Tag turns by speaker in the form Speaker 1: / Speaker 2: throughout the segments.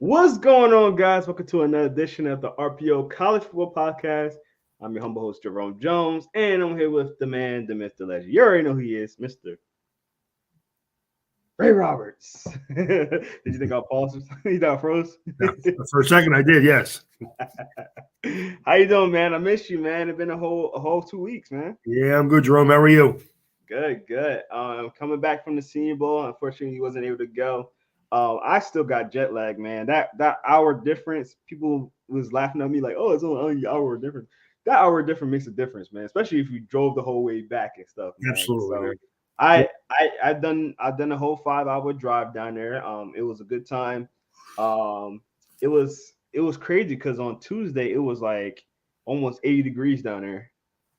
Speaker 1: What's going on, guys? Welcome to another edition of the RPO College Football Podcast. I'm your humble host, Jerome Jones, and I'm here with the man, the myth, the legend. You already know who he is, Mr. Ray Roberts. Did you think I'll pause? You thought I froze?
Speaker 2: Yeah, for a second I did, yes.
Speaker 1: How you doing, man? I miss you, man. It's been a whole 2 weeks, man.
Speaker 2: Yeah, I'm good, Jerome. How are you?
Speaker 1: Good. Coming back from the Senior Bowl. Unfortunately, he wasn't able to go. I still got jet lag, man. That hour difference, people was laughing at me like, "Oh, it's only an hour difference." That hour difference makes a difference, man. Especially if you drove the whole way back and stuff, man.
Speaker 2: Absolutely,
Speaker 1: So
Speaker 2: man.
Speaker 1: I done a whole 5 hour drive down there. It was a good time. It was crazy because on Tuesday it was like almost 80 degrees down there.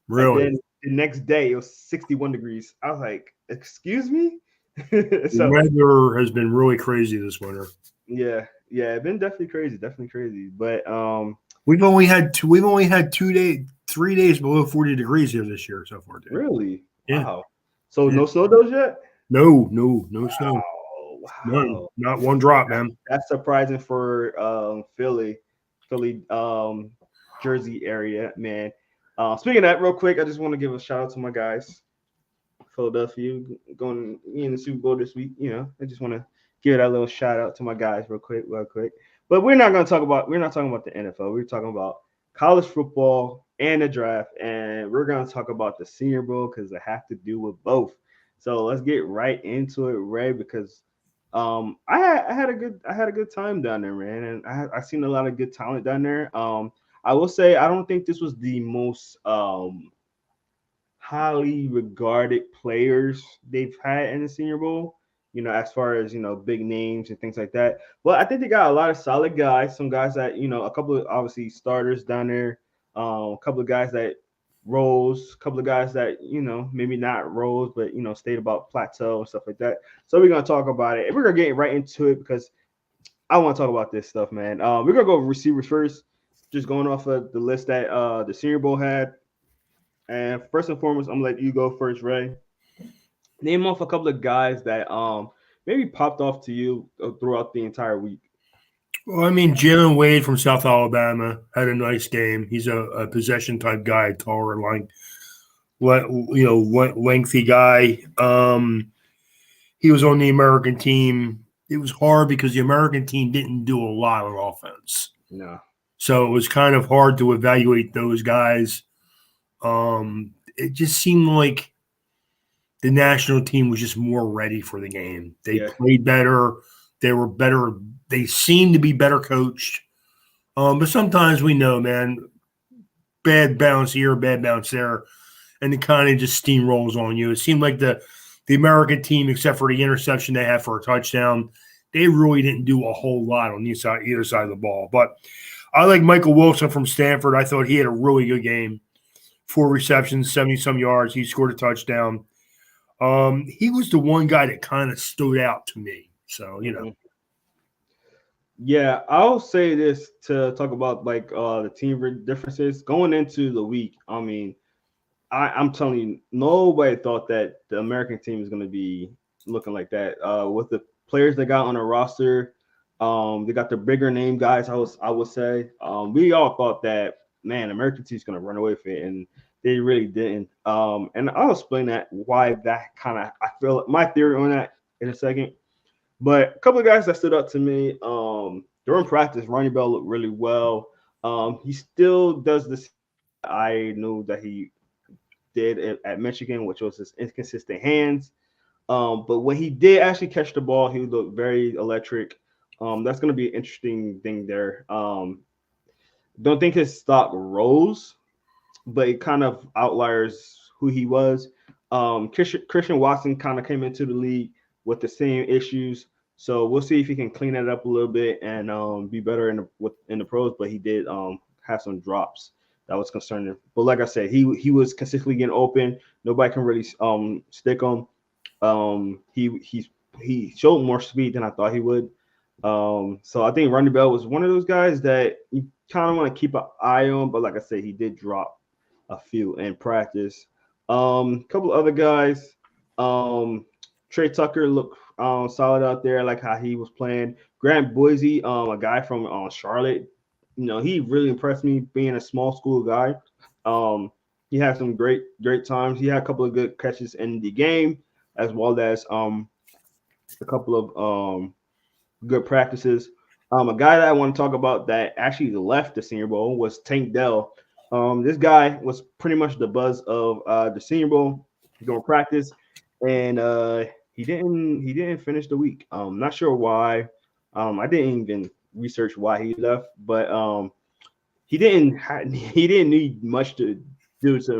Speaker 1: And
Speaker 2: Really.
Speaker 1: then the next day it was 61 degrees. I was like, excuse me?
Speaker 2: The
Speaker 1: So
Speaker 2: weather has been really crazy this winter.
Speaker 1: yeah, it's been definitely crazy. But
Speaker 2: We've only had 2 days, 3 days below 40 degrees here this year so far, dude.
Speaker 1: really,
Speaker 2: Yeah.
Speaker 1: wow. So
Speaker 2: Yeah.
Speaker 1: no snow those yet?
Speaker 2: No snow.
Speaker 1: Wow,
Speaker 2: None.
Speaker 1: wow.
Speaker 2: Not one drop, man.
Speaker 1: That's surprising for Philly, Jersey area, man. Speaking of that, real quick, I just want to give a shout out to my guys. Philadelphia going in the Super Bowl this week. I just want to give that little shout out to my guys real quick. But we're not talking about the NFL. We're talking about college football and the draft, and we're gonna talk about the Senior Bowl because I have to do with both. So let's get right into it, Ray, because I had a good time down there, man, and I seen a lot of good talent down there. I will say I don't think this was the most highly regarded players they've had in the Senior Bowl. As far as big names and things like that. But I think they got a lot of solid guys. Some guys that a couple of obviously starters down there. A couple of guys that rose. A couple of guys that maybe not rose, but stayed about plateau and stuff like that. So we're gonna talk about it. And we're gonna get right into it because I want to talk about this stuff, man. We're gonna go receivers first. Just going off of the list that the Senior Bowl had. And first and foremost, I'm gonna let you go first, Ray. Name off a couple of guys that maybe popped off to you throughout the entire week.
Speaker 2: Well, I mean, Jalen Wade from South Alabama had a nice game. He's a possession type guy, taller, lengthy guy. He was on the American team. It was hard because the American team didn't do a lot on offense.
Speaker 1: No.
Speaker 2: So it was kind of hard to evaluate those guys. It just seemed like the national team was just more ready for the game. They played better. They were better. They seemed to be better coached. But sometimes we know, man, bad bounce here, bad bounce there, and it kind of just steamrolls on you. It seemed like the American team, except for the interception they had for a touchdown, they really didn't do a whole lot on either side of the ball. But I like Michael Wilson from Stanford. I thought he had a really good game. 4 receptions, 70-some yards. He scored a touchdown. He was the one guy that kind of stood out to me. So,
Speaker 1: Yeah, I'll say this to talk about like the team differences going into the week. I mean, I'm telling you, nobody thought that the American team is going to be looking like that. With the players they got on the roster, they got the bigger name guys. I would say we all thought that man, American team's going to run away with it, and they really didn't. And I'll explain that why that kind of I feel my theory on that in a second. But a couple of guys that stood out to me during practice, Ronnie Bell looked really well. He still does this. I knew that he did at Michigan, which was his inconsistent hands. But when he did actually catch the ball, he looked very electric. That's going to be an interesting thing there. Don't think his stock rose, but it kind of outliers who he was. Christian Watson kind of came into the league with the same issues. So we'll see if he can clean that up a little bit and be better in the pros. But he did have some drops that was concerning. But like I said, he was consistently getting open. Nobody can really stick him. He showed more speed than I thought he would. So I think Ronnie Bell was one of those guys that you kind of want to keep an eye on. But like I said, he did drop a few in practice. Couple other guys. Trey Tucker looked solid out there. I like how he was playing. Grant Boise, a guy from Charlotte. He really impressed me being a small school guy. Um, he had some great times. He had a couple of good catches in the game, as well as a couple of good practices. A guy that I want to talk about that actually left the Senior Bowl was Tank Dell. This guy was pretty much the buzz of the Senior Bowl during practice, and he didn't finish the week. Not sure why. I didn't even research why he left, but he didn't need much to do to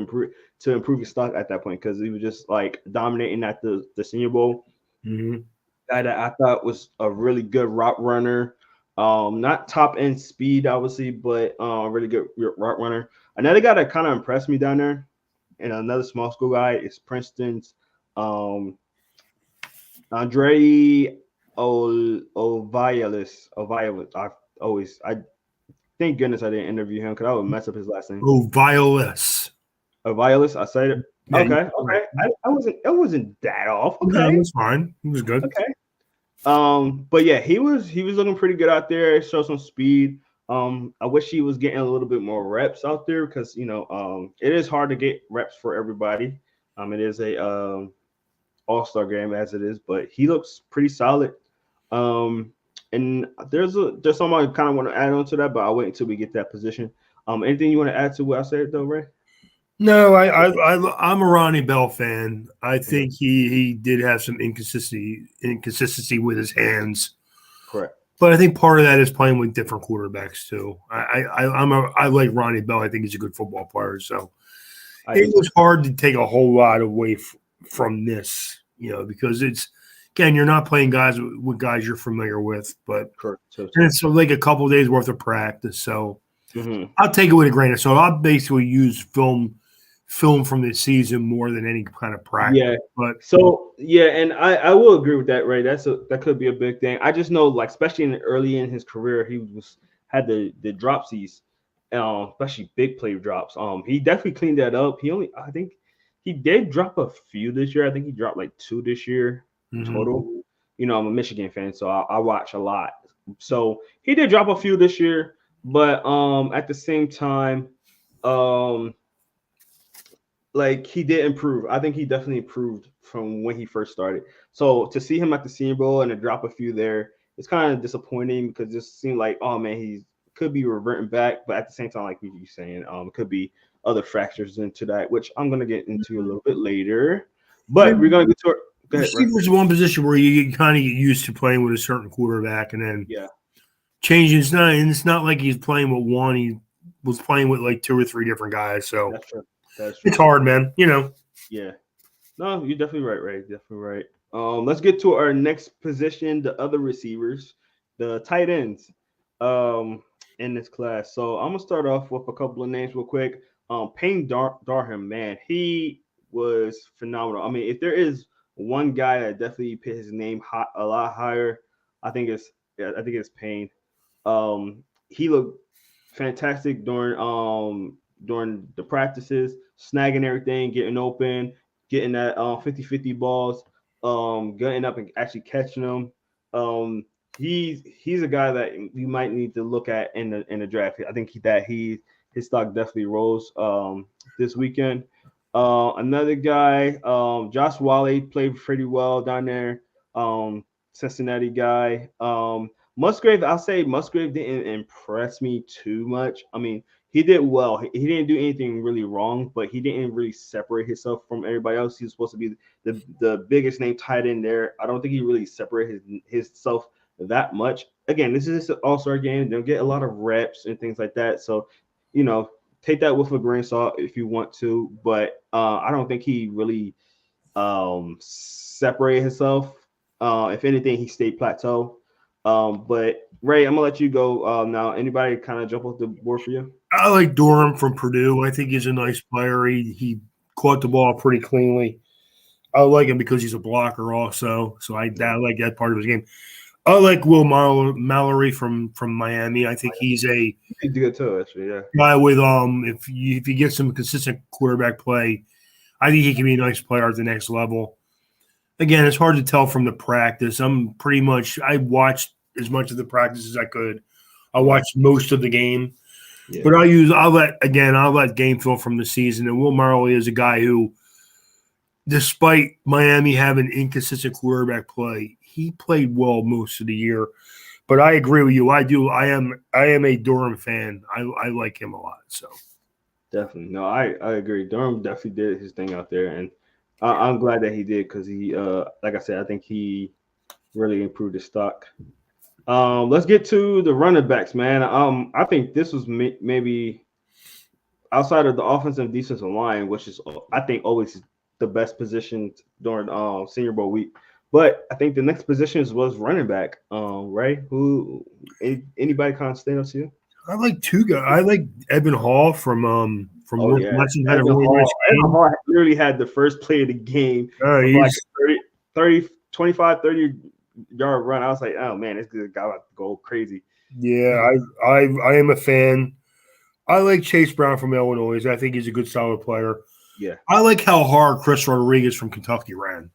Speaker 1: improve his stock at that point because he was just like dominating at the Senior Bowl.
Speaker 2: Mm-hmm.
Speaker 1: Guy that I thought was a really good route runner. Not top end speed, obviously, but really good route runner. Another guy that kind of impressed me down there, and another small school guy is Princeton's um, Andre Ovialis. I thank goodness I didn't interview him because I would mess up his last name.
Speaker 2: Oh, Violus.
Speaker 1: Ovialis, I said it.
Speaker 2: Yeah,
Speaker 1: Okay. I wasn't that off. Okay.
Speaker 2: No, it was fine. It was good.
Speaker 1: Okay. But yeah, he was looking pretty good out there. Showed some speed. I wish he was getting a little bit more reps out there because it is hard to get reps for everybody. It is a all-star game as it is, but he looks pretty solid. And there's something I kind of want to add on to that, but I'll wait until we get that position. Anything you want to add to what I said though, Ray?
Speaker 2: No, I'm a Ronnie Bell fan. I think he did have some inconsistency with his hands.
Speaker 1: Correct.
Speaker 2: But I think part of that is playing with different quarterbacks too. I like Ronnie Bell. I think he's a good football player. So it was hard to take a whole lot away from this, because you're not playing guys with guys you're familiar with, but
Speaker 1: correct.
Speaker 2: And it's like a couple of days worth of practice. So
Speaker 1: mm-hmm.
Speaker 2: I'll take it with a grain of salt. I'll basically use film from the season more than any kind of practice.
Speaker 1: Yeah.
Speaker 2: But
Speaker 1: and I will agree with that, Ray. That could be a big thing. I just know, like, especially early in his career, he had the dropsies, especially big play drops. He definitely cleaned that up. I think he did drop a few this year. I think he dropped like 2 this year total. I'm a Michigan fan, so I watch a lot. So he did drop a few this year, but at the same time, like, he did improve. I think he definitely improved from when he first started. So to see him at the Senior Bowl and to drop a few there, it's kind of disappointing because it seemed like, oh man, he could be reverting back, but at the same time, like you're saying, it could be other factors into that, which I'm gonna get into a little bit later. But we're gonna get to it.
Speaker 2: Receiver's one position where you kind of get used to playing with a certain quarterback, and then changing. It's not like he's playing with one. He was playing with like 2 or 3 different guys. So
Speaker 1: that's true.
Speaker 2: It's hard, man.
Speaker 1: Yeah. No, you're definitely right, Ray. Definitely right. Let's get to our next position, the other receivers, the tight ends, in this class. So I'm gonna start off with a couple of names real quick. Payne Darham, man, he was phenomenal. I mean, if there is one guy that definitely put his name a lot higher, I think it's Payne. He looked fantastic during the practices, snagging everything, getting open, getting that 50-50 balls, getting up and actually catching them. He's a guy that you might need to look at in the draft. I think his stock definitely rose this weekend. Another guy, Josh Wally, played pretty well down there. Cincinnati guy. Musgrave, I'll say Musgrave didn't impress me too much. I mean, he did well. He didn't do anything really wrong, but he didn't really separate himself from everybody else. He was supposed to be the biggest name tight end there. I don't think he really separated himself that much. Again, this is an all-star game. They'll get a lot of reps and things like that. So, take that with a grain of salt if you want to. But I don't think he really separated himself. If anything, he stayed plateau. But Ray, I'm gonna let you go now. Anybody kind of jump off the board for you?
Speaker 2: I like Durham from Purdue. I think he's a nice player. He caught the ball pretty cleanly. I like him because he's a blocker also. So I like that part of his game. I like Will Mallory from Miami. I think he's a
Speaker 1: good too, actually. Yeah,
Speaker 2: guy with if you get some consistent quarterback play, I think he can be a nice player at the next level. again, it's hard to tell from the practice. I watched as much of the practice as I could. I watched most of the game.
Speaker 1: Yeah.
Speaker 2: But I'll let game film from the season. And Will Marley is a guy who, despite Miami having inconsistent quarterback play, he played well most of the year. But I agree with you. I am a Durham fan. I like him a lot. So
Speaker 1: Definitely. No, I agree. Durham definitely did his thing out there, and I'm glad that he did because he, like I said, I think he really improved his stock. Let's get to the running backs, man. I think this was maybe outside of the offensive and defensive line, which is I think always the best position during Senior Bowl week. But I think the next position was running back. Ray, anybody kind of stand up to you?
Speaker 2: I like two guys. I like Evan Hall from
Speaker 1: Oh yeah,
Speaker 2: Northwestern. Had a
Speaker 1: Evan
Speaker 2: really
Speaker 1: Hall.
Speaker 2: nice
Speaker 1: Evan
Speaker 2: game.
Speaker 1: Hall literally had the first play of the game of like
Speaker 2: He's
Speaker 1: 30-25-30-yard run. I was like, oh man, this guy about to go crazy.
Speaker 2: yeah. I am a fan. I like Chase Brown from Illinois. I think he's a good, solid player.
Speaker 1: Yeah.
Speaker 2: I like how hard Chris Rodriguez from Kentucky ran.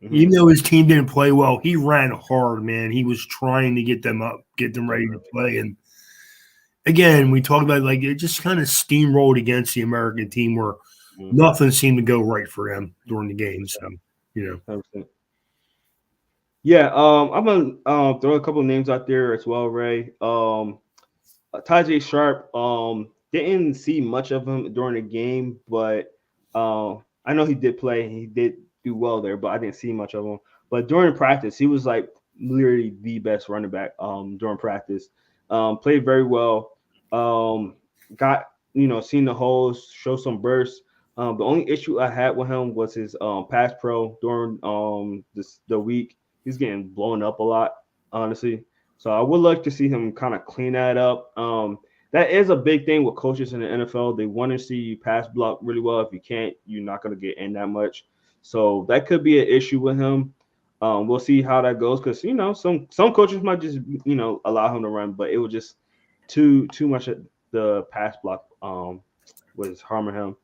Speaker 1: Mm-hmm.
Speaker 2: Even though his team didn't play well, he ran hard, man. He was trying to get them up, get them ready to play. And again, we talked about like it just kind of steamrolled against the American team where nothing seemed to go right for them during the game. So,
Speaker 1: 100%. Yeah, I'm gonna throw a couple of names out there as well, Ray. Tajay Sharp, didn't see much of him during the game, but I know he did play and he did do well there, but I didn't see much of him. But during practice, he was like literally the best running back during practice. Played very well. Got seen the holes, show some bursts. The only issue I had with him was his pass pro during the week. He's getting blown up a lot, honestly. So I would like to see him kind of clean that up. That is a big thing with coaches in the NFL. They want to see you pass block really well. If you can't, you're not going to get in that much. So that could be an issue with him. We'll see how that goes because some coaches might just allow him to run, but it was just too much of the pass block was harming him.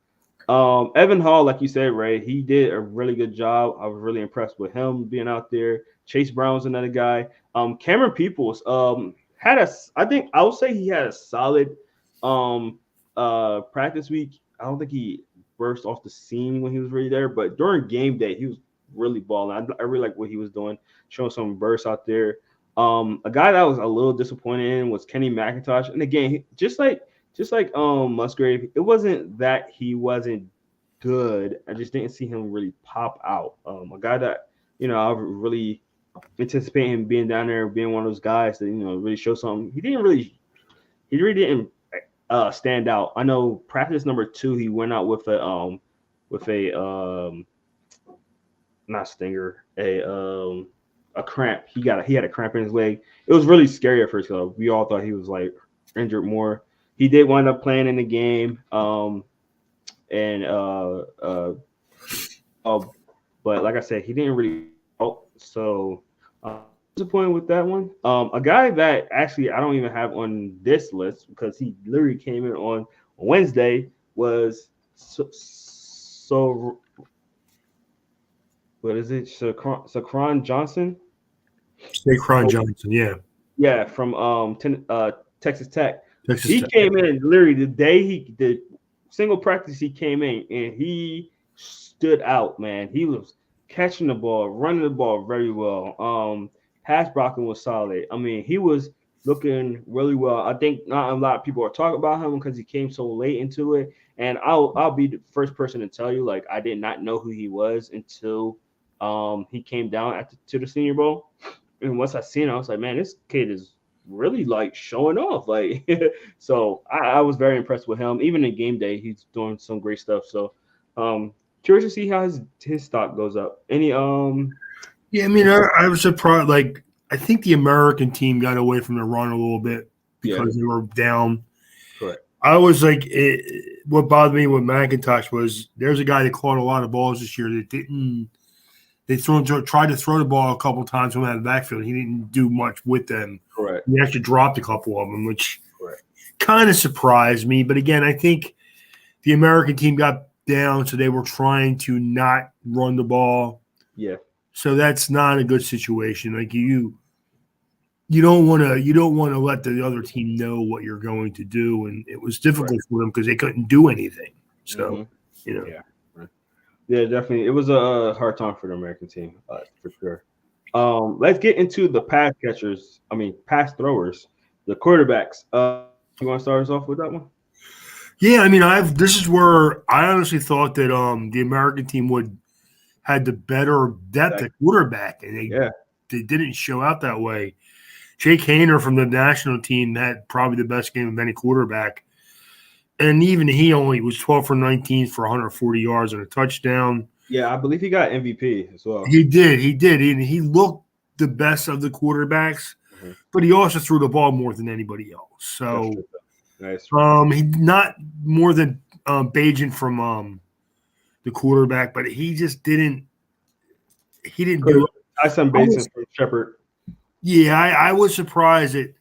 Speaker 1: Evan Hall, like you said, Ray, he did a really good job. I was really impressed with him being out there. Chase Brown's another guy. Cameron Peoples I think I would say he had a solid practice week. I don't think he burst off the scene when he was really there, but during game day, he was really balling. I really like what he was doing, showing some bursts out there. A guy that I was a little disappointed in was Kenny McIntosh. And again, just like Musgrave, it wasn't that he wasn't good. I just didn't see him really pop out. A guy that I really anticipate him being down there, being one of those guys that really show something. He really didn't stand out. I know practice number 2, he went out with a not stinger, a cramp. He had a cramp in his leg. It was really scary at first. We all thought he was like injured more. He did wind up playing in the game, but like I said, he didn't really help. So disappointed with that one. A guy that actually I don't even have on this list because he literally came in on Wednesday was so what is it? Saquon Johnson.
Speaker 2: Saquon Johnson,
Speaker 1: yeah, from Texas Tech.
Speaker 2: He
Speaker 1: came in literally the day the single practice he came in and he stood out, man. He was catching the ball, running the ball very well. Pass blocking was solid. I mean, he was looking really well. I think not a lot of people are talking about him because he came so late into it. And I'll be the first person to tell you, like, I did not know who he was until he came down to the Senior Bowl. And once I seen him, I was like, man, this kid is really like showing off. Like, so I was very impressed with him. Even in game day, he's doing some great stuff. So curious to see how his stock goes up. Any
Speaker 2: Yeah, I mean, I was surprised. Like, I think the American team got away from the run a little bit because they were down.
Speaker 1: Correct.
Speaker 2: I was like, what bothered me with McIntosh was there's a guy that caught a lot of balls this year that didn't. They tried to throw the ball a couple of times from out of the backfield. He didn't do much with them.
Speaker 1: Correct.
Speaker 2: He actually dropped a couple of them, which kind of surprised me. But again, I think the American team got down, so they were trying to not run the ball.
Speaker 1: Yeah.
Speaker 2: So that's not a good situation. Like you don't want to let the other team know what you're going to do, and it was
Speaker 1: Right.
Speaker 2: difficult for them because they couldn't do anything. So
Speaker 1: Mm-hmm.
Speaker 2: you know,
Speaker 1: Yeah. Right. Yeah, definitely. It was a hard time for the American team, for sure. Let's get into the pass catchers. I mean, pass throwers, the quarterbacks. You want to start us off with that one?
Speaker 2: yeah. I mean, I've this is where I honestly thought that the American team would had the better depth
Speaker 1: Back.
Speaker 2: at quarterback, and
Speaker 1: Yeah.
Speaker 2: they didn't show out that way. Jake Hayner from the national team had probably the best game of any quarterback. And even he only was 12 for 19 for 140 yards and a touchdown.
Speaker 1: Yeah, I believe he got MVP as well.
Speaker 2: He did. He looked the best of the quarterbacks,
Speaker 1: Hmm.
Speaker 2: but he also threw the ball more than anybody else.
Speaker 1: That's
Speaker 2: So
Speaker 1: true. That's true.
Speaker 2: he not more than Bajan from the quarterback, but he just didn't do it.
Speaker 1: Tyson
Speaker 2: I
Speaker 1: Basin
Speaker 2: was
Speaker 1: from Shepherd.
Speaker 2: yeah, I was surprised that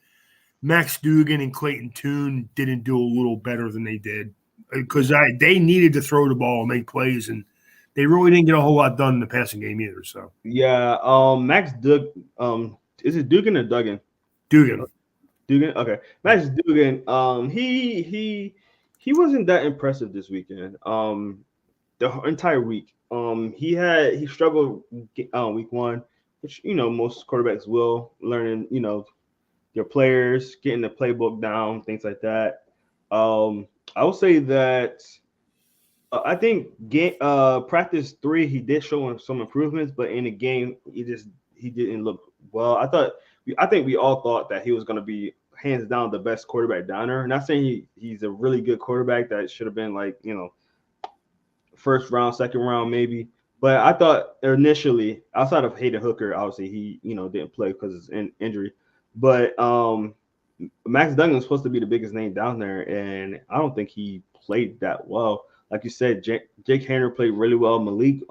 Speaker 2: Max Dugan and Clayton Tune didn't do a little better than they did because they needed to throw the ball and make plays, and they really didn't get a whole lot done in the passing game either. So
Speaker 1: Yeah. Max Dug. Is it Dugan or Duggan?
Speaker 2: Dugan,
Speaker 1: Dugan. Okay. Max Dugan. He wasn't that impressive this weekend. The entire week. He struggled week one, which most quarterbacks will, learning your players, getting the playbook down, things like that. I would say that I think practice three he did show some improvements, but in the game he didn't look well. I think we all thought that he was going to be hands down the best quarterback down there. Not saying he's a really good quarterback that should have been like first round, second round, maybe. But I thought initially, outside of Hayden Hooker, obviously he didn't play because of his injury. But Max Duggan was supposed to be the biggest name down there, and I don't think he played that well. Like you said, Jake Hayner played really well. Malik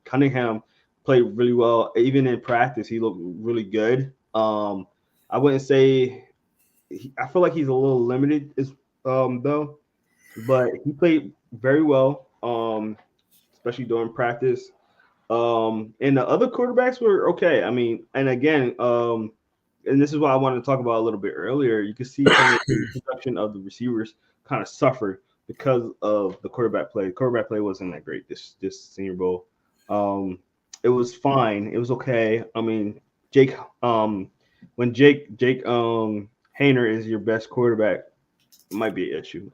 Speaker 1: Cunningham played really well. Even in practice, he looked really good. I wouldn't say I feel like he's a little limited, though, but he played very well. Especially during practice. And the other quarterbacks were okay. I mean, and again, and this is what I wanted to talk about a little bit earlier. You can see some of the production of the receivers kind of suffered because of the quarterback play. Quarterback play wasn't that great this Senior Bowl. It was fine. It was okay. I mean, Jake, when Jake Hayner is your best quarterback, it might be an issue.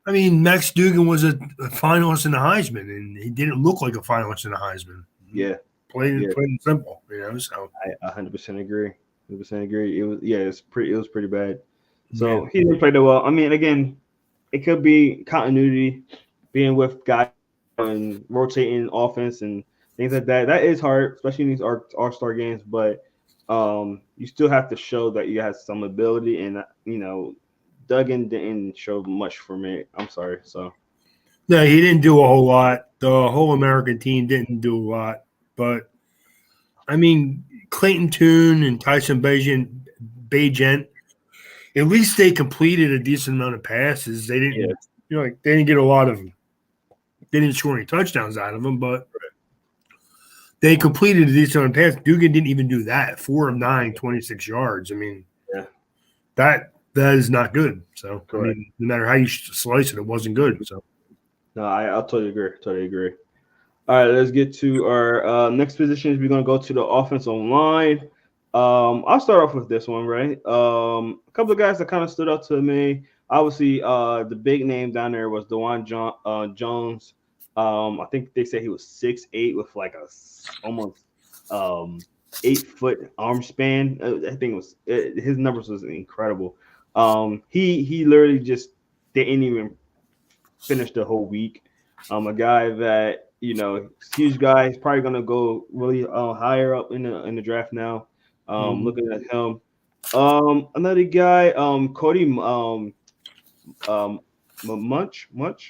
Speaker 2: I mean, Max Dugan was a finalist in the Heisman, and he didn't look like a finalist in the Heisman.
Speaker 1: Yeah,
Speaker 2: Plain
Speaker 1: yeah.
Speaker 2: and simple, So
Speaker 1: I 100% agree. 100% agree. It was pretty bad.
Speaker 2: yeah.
Speaker 1: So he didn't play that well. I mean, again, it could be continuity, being with guys and rotating offense and things like that. That is hard, especially in these all-star games. But you still have to show that you have some ability, and Duggan didn't show much for me. I'm sorry. So
Speaker 2: No, he didn't do a whole lot. The whole American team didn't do a lot, but I mean, Clayton Tune and Tyson Bagent, at least they completed a decent amount of passes. They
Speaker 1: yeah,
Speaker 2: didn't, they didn't get a lot of them. They didn't score any touchdowns out of them, but they completed a decent amount of passes. Dugan didn't even do that. 4 of 9, 26 yards. I mean,
Speaker 1: yeah,
Speaker 2: that is not good. So, I
Speaker 1: correct.
Speaker 2: mean, no matter how you slice it, it wasn't good. So,
Speaker 1: No, I totally agree. Totally agree. All right, let's get to our next positions. We're gonna go to the offensive line. I'll start off with this one, right? A couple of guys that kind of stood out to me. Obviously, the big name down there was Jones. I think they said he was 6'8" with like almost 8-foot arm span. I think his numbers was incredible. He literally just didn't even finish the whole week. A guy that huge guy. He's probably gonna go really higher up in the draft now. Looking at him. Another guy, Cody um Munch
Speaker 2: Mark.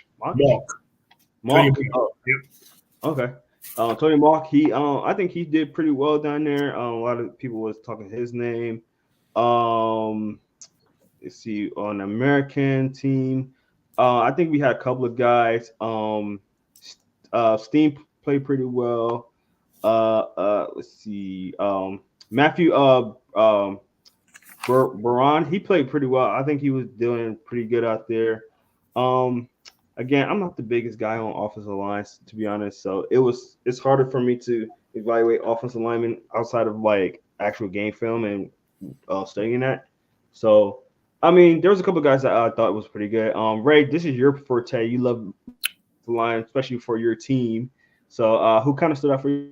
Speaker 1: Mark. Oh,
Speaker 2: Yep.
Speaker 1: okay. Tony Mark. I think he did pretty well down there. A lot of people was talking his name. Um, let's see on the American team. I think we had a couple of guys. Steam played pretty well. Let's see. Matthew Baron, he played pretty well. I think he was doing pretty good out there. Um, Again, I'm not the biggest guy on offensive lines, to be honest. So it's harder for me to evaluate offensive linemen outside of like actual game film and studying that. So I mean, there was a couple of guys that I thought was pretty good. Ray, this is your forte. You love the line, especially for your team. So who kind of stood out for you?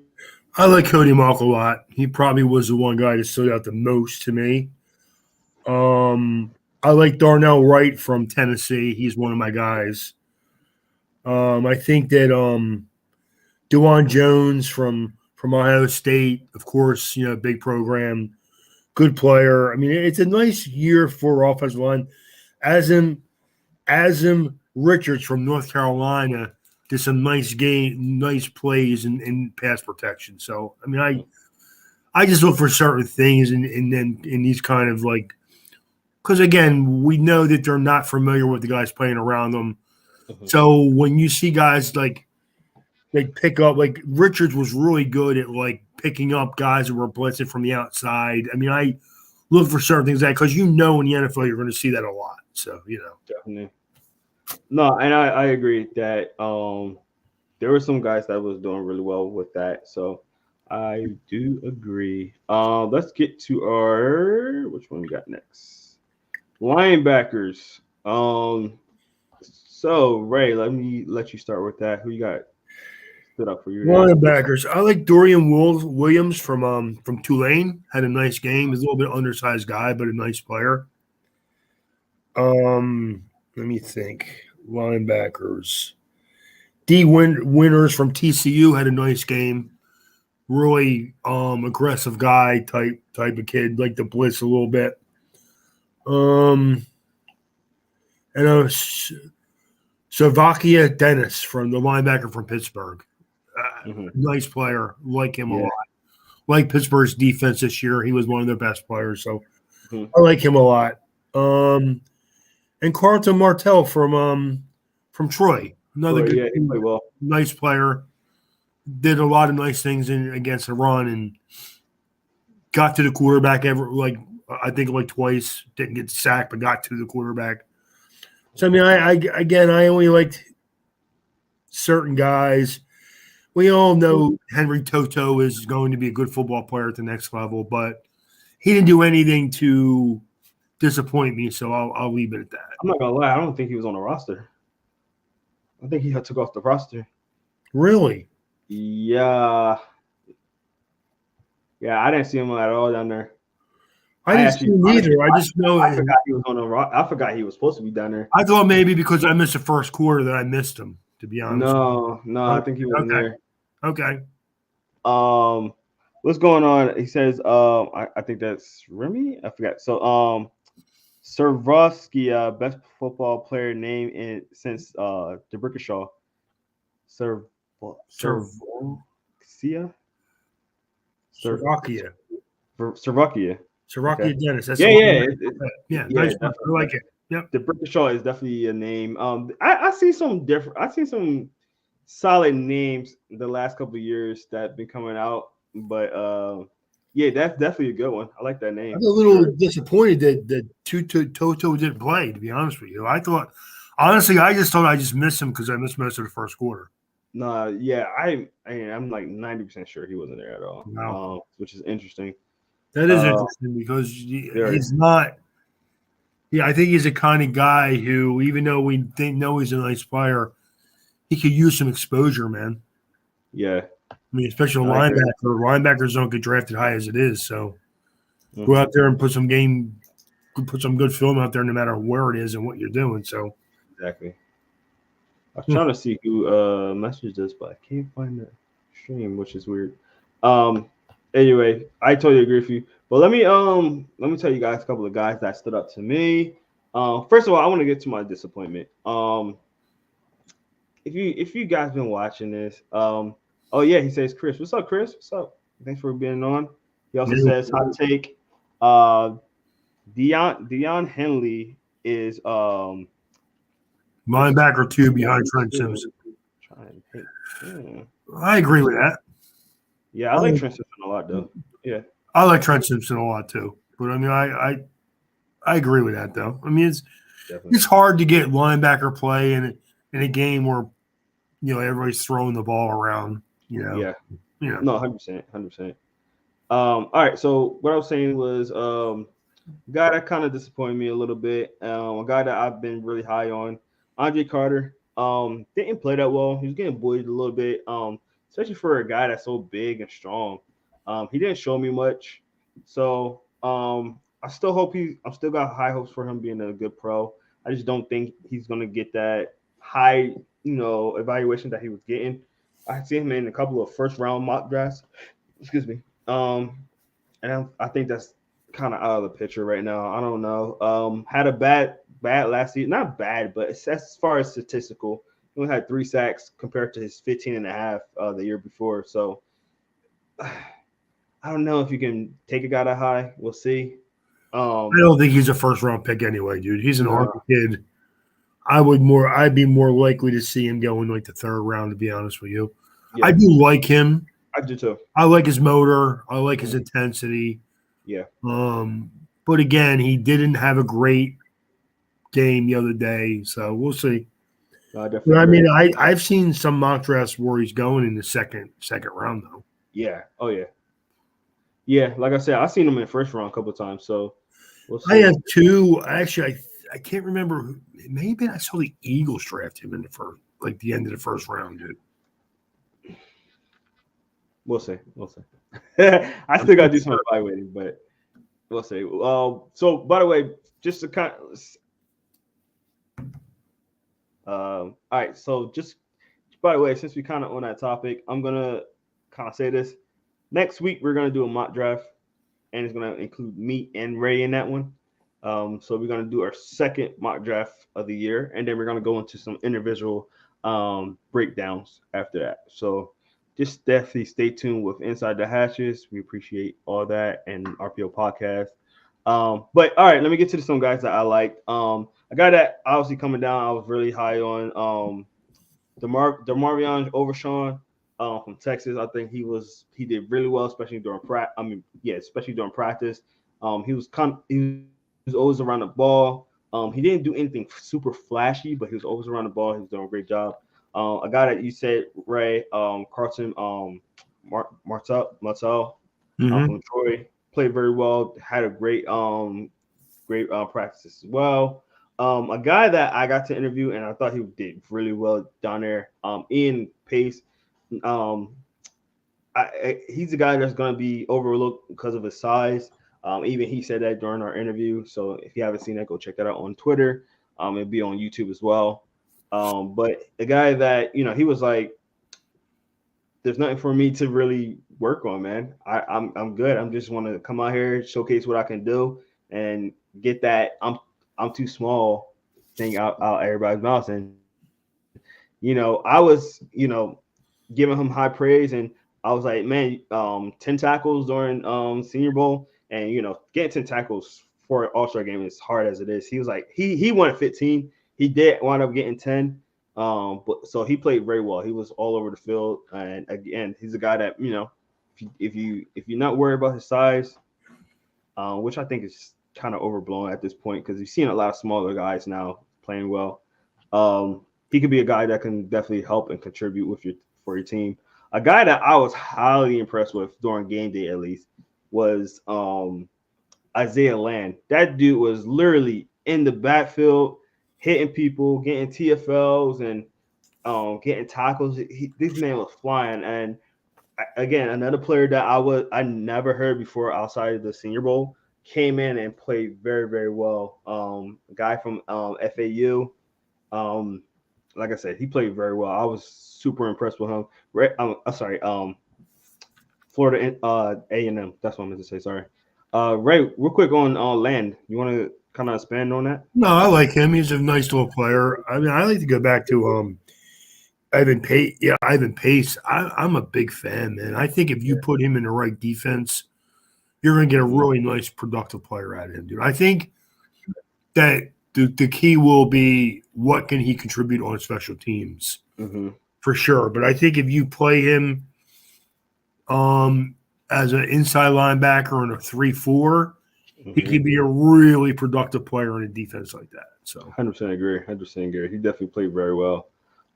Speaker 2: I like Cody Mock a lot. He probably was the one guy that stood out the most to me. I like Darnell Wright from Tennessee. He's one of my guys. I think that Dewan Jones from Ohio State, of course, big program, good player. I mean, it's a nice year for offensive line. Asim Richards from North Carolina did some nice plays in pass protection. So, I mean, I just look for certain things and then in these kind of like, because again, we know that they're not familiar with the guys playing around them.
Speaker 1: Mhm.
Speaker 2: So when you see guys like they pick up, like Richards was really good at like picking up guys that were blitzing from the outside. I mean, I look for certain things that because in the NFL you're going to see that a lot. So
Speaker 1: Definitely. No, and I agree that there were some guys that was doing really well with that. So I do agree. Let's get to our which one we got next? Linebackers. So Ray, let you start with that. Who you got stood up for you there?
Speaker 2: linebackers. I like Dorian Williams from Tulane. Had a nice game. He's a little bit undersized guy, but a nice player. Let me think. Linebackers. Winners from TCU had a nice game. Really aggressive guy type of kid, like the blitz a little bit. Um and Slovakia Dennis from the linebacker from Pittsburgh.
Speaker 1: Hmm.
Speaker 2: Nice player. Like him a
Speaker 1: Yeah.
Speaker 2: lot. Like Pittsburgh's defense this year. He was one of their best players. So
Speaker 1: Hmm.
Speaker 2: I like him a lot. And Carlton Martell from Troy. Another
Speaker 1: So
Speaker 2: good
Speaker 1: yeah, he played well.
Speaker 2: nice player. Did a lot of nice things against the run and got to the quarterback I think like twice. Didn't get sacked, but got to the quarterback. So I mean, I only liked certain guys. We all know Henry Toto is going to be a good football player at the next level, but he didn't do anything to disappoint me. So I'll leave it at that.
Speaker 1: I'm not gonna lie, I don't think he was on the roster. I think he had took off the roster.
Speaker 2: Really?
Speaker 1: Yeah, yeah, I didn't see him at all down there.
Speaker 2: I didn't see him
Speaker 1: Honestly,
Speaker 2: either. I just know
Speaker 1: I forgot he was on the I forgot he was supposed to be down there.
Speaker 2: I thought maybe because I missed the first quarter that I missed him. To be honest.
Speaker 1: No, I think he wasn't
Speaker 2: Okay.
Speaker 1: there.
Speaker 2: Okay.
Speaker 1: Um, what's going on? He says, I think that's Remy. I forgot. So, Servovsky, best football player name in since DeBrickashaw. Serv Servokia?
Speaker 2: Slovakia.
Speaker 1: Servokia.
Speaker 2: Slovakia
Speaker 1: Okay.
Speaker 2: Dennis. That's
Speaker 1: Yeah,
Speaker 2: a
Speaker 1: yeah,
Speaker 2: yeah,
Speaker 1: yeah,
Speaker 2: nice one. I
Speaker 1: definitely.
Speaker 2: like it. Yep.
Speaker 1: DeBrickashaw is definitely a name. I see some different. I see some solid names the last couple of years that have been coming out, but yeah, that's definitely a good one. I like that name
Speaker 2: I'm a
Speaker 1: for
Speaker 2: little
Speaker 1: sure.
Speaker 2: disappointed that Toto didn't play, to be honest with you. I thought, honestly, I just thought I just missed him because I missed most of the first quarter.
Speaker 1: Nah, yeah, I'm like 90% sure he wasn't there at all.
Speaker 2: Wow.
Speaker 1: Which is interesting.
Speaker 2: That is
Speaker 1: Uh,
Speaker 2: interesting because
Speaker 1: very.
Speaker 2: he's not. Yeah, I think he's the kind of guy who, even though we know he's a nice player, he could use some exposure, man.
Speaker 1: Yeah,
Speaker 2: I mean, especially a
Speaker 1: I agree.
Speaker 2: linebacker. Linebackers don't get drafted high as it is, so go
Speaker 1: Mhm.
Speaker 2: out there and put some good film out there, no matter where it is and what you're doing. So,
Speaker 1: Exactly. I was
Speaker 2: hmm.
Speaker 1: trying to see who messaged us, but I can't find the stream, which is weird. Um, anyway, I totally agree with you. But let me tell you guys a couple of guys that stood up to me. First of all, I want to get to my disappointment. If you guys been watching this, oh yeah, he says Chris. What's up, Chris? What's up? Thanks for being on. He also says hot take. Dion Henley is
Speaker 2: Linebacker two behind Trent Simpson.
Speaker 1: trying to think.
Speaker 2: I agree with that.
Speaker 1: Yeah, I like Trent Simpson a lot though. Yeah,
Speaker 2: I like Trent Simpson a lot too. But I mean, I agree with that though. I mean,
Speaker 1: definitely.
Speaker 2: it's hard to get linebacker play in a game where everybody's throwing the ball around.
Speaker 1: Yeah,
Speaker 2: You know.
Speaker 1: no, 100%, 100%. All right. So what I was saying was, guy that kind of disappointed me a little bit. A guy that I've been really high on, Andre Carter. Didn't play that well. He was getting bullied a little bit. Especially for a guy that's so big and strong. He didn't show me much. So I still hope I still got high hopes for him being a good pro. I just don't think he's gonna get that high, evaluation that he was getting. I see him in a couple of first round mock drafts. Excuse me. And I think that's kind of out of the picture right now. I don't know. Had a bad last season. Not bad, but as far as statistical, he only had 3 sacks compared to his 15 and a half the year before. So I don't know if you can take a guy that high. We'll see.
Speaker 2: I don't think he's a first round pick anyway, dude. He's an
Speaker 1: No,
Speaker 2: Army kid. I'd be more likely to see him go in like the third round, to be honest with you. I
Speaker 1: yeah,
Speaker 2: do like him.
Speaker 1: I do too.
Speaker 2: I like his motor. I like his intensity.
Speaker 1: Yeah,
Speaker 2: But again, he didn't have a great game the other day, so we'll see.
Speaker 1: I
Speaker 2: But
Speaker 1: definitely
Speaker 2: I mean,
Speaker 1: agree.
Speaker 2: I've seen some mock drafts where he's going in the second round though.
Speaker 1: Yeah. Oh yeah. Yeah. Like I said, I've seen him in first round a couple of times. So we'll
Speaker 2: I
Speaker 1: see.
Speaker 2: have two. Actually, I can't remember. Maybe I saw the Eagles draft him in the first, like the end of the first round, dude.
Speaker 1: We'll see. We'll see. I still got to do some evaluating, but we'll see. So by the way, just to kind of, all right. So just by the way, since we kind of on that topic, I'm gonna kind of say this. Next week we're gonna do a mock draft, and it's gonna include me and Ray in that one. So we're gonna do our second mock draft of the year, and then we're gonna go into some individual breakdowns after that. So just definitely stay tuned with Inside the Hatches. We appreciate all that and RPO podcast. But all right, let me get to some guys that I like. A guy that obviously coming down, I was really high on. Demarvion Overshawn from Texas. I think he did really well, especially during practice. I mean, yeah, especially during practice. He was always around the ball. He didn't do anything super flashy, but he was always around the ball. He was doing a great job. A guy that you said, Ray, Carson Martell
Speaker 2: Mm-hmm.
Speaker 1: from Troy, played very well. Had a great practice as well. A guy that I got to interview and I thought he did really well down there. Ian Pace. Um, he's a guy that's going to be overlooked because of his size. Even he said that during our interview. So if you haven't seen that, go check that out on Twitter. It'll be on YouTube as well. But a guy that he was like, there's nothing for me to really work on, man. I'm good. I'm just want to come out here, showcase what I can do, and get that I'm too small thing out everybody's mouth. And I was giving him high praise, and I was like, man, 10 tackles during Senior Bowl, and getting 10 tackles for an All-Star game is hard as it is. He was like he wanted 15. He did wind up getting 10. But so he played very well. He was all over the field, and again, he's a guy that if you're not worried about his size, which I think is kind of overblown at this point because you've seen a lot of smaller guys now playing well. He could be a guy that can definitely help and contribute for your team. A guy that I was highly impressed with during game day, at least, was Isaiah Land. That dude was literally in the backfield, hitting people, getting TFLs, and getting tackles. This man was flying. And again, another player that I never heard before outside of the Senior Bowl came in and played very, very well. A guy from FAU. Like I said, he played very well. I was super impressed with him. I'm sorry, Florida A&M. That's what I meant to say. Sorry. Ray, real quick on Land. You want to kind of expand on that?
Speaker 2: No, I like him. He's a nice little player. I mean, I like to go back to Ivan Pace. Yeah, Ivan Pace. I'm a big fan, man. I think if you put him in the right defense, you're going to get a really nice, productive player out of him, dude. I think that the key will be what can he contribute on special teams
Speaker 1: Mm-hmm.
Speaker 2: for sure. But I think if you play him as an inside linebacker in a 3-4, he
Speaker 1: Mm-hmm.
Speaker 2: can be a really productive player in a defense like that. So
Speaker 1: 100% agree. 100% agree. He definitely played very well.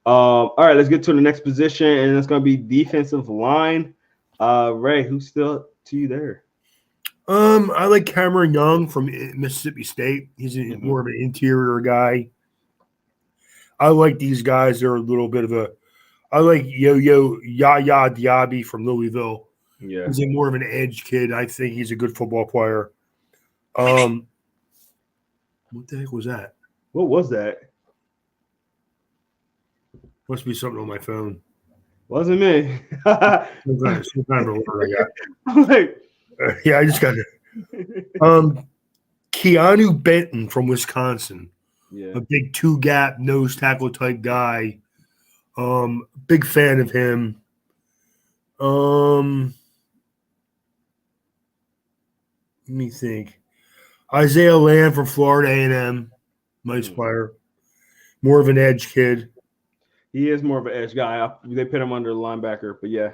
Speaker 1: All right, let's get to the next position, and it's going to be defensive line. Ray, who's still to you there?
Speaker 2: I like Cameron Young from Mississippi State. He's
Speaker 1: Mm-hmm.
Speaker 2: more of an interior guy. I like these guys. They're a little bit of a. I like Yaya Diaby from Louisville.
Speaker 1: Yeah.
Speaker 2: He's more of an edge kid. I think he's a good football player. What the heck was that?
Speaker 1: What was that?
Speaker 2: Must be something on my phone.
Speaker 1: Wasn't me.
Speaker 2: Some kind of alert I got.
Speaker 1: I'm like,
Speaker 2: Yeah, I just got it. Keanu Benton from Wisconsin,
Speaker 1: yeah.
Speaker 2: a big two gap nose tackle type guy. Big fan of him. Let me think. Isaiah Lamb from Florida A&M, nice player. More of an edge kid.
Speaker 1: He is more of an edge guy. They put him under the linebacker, but yeah.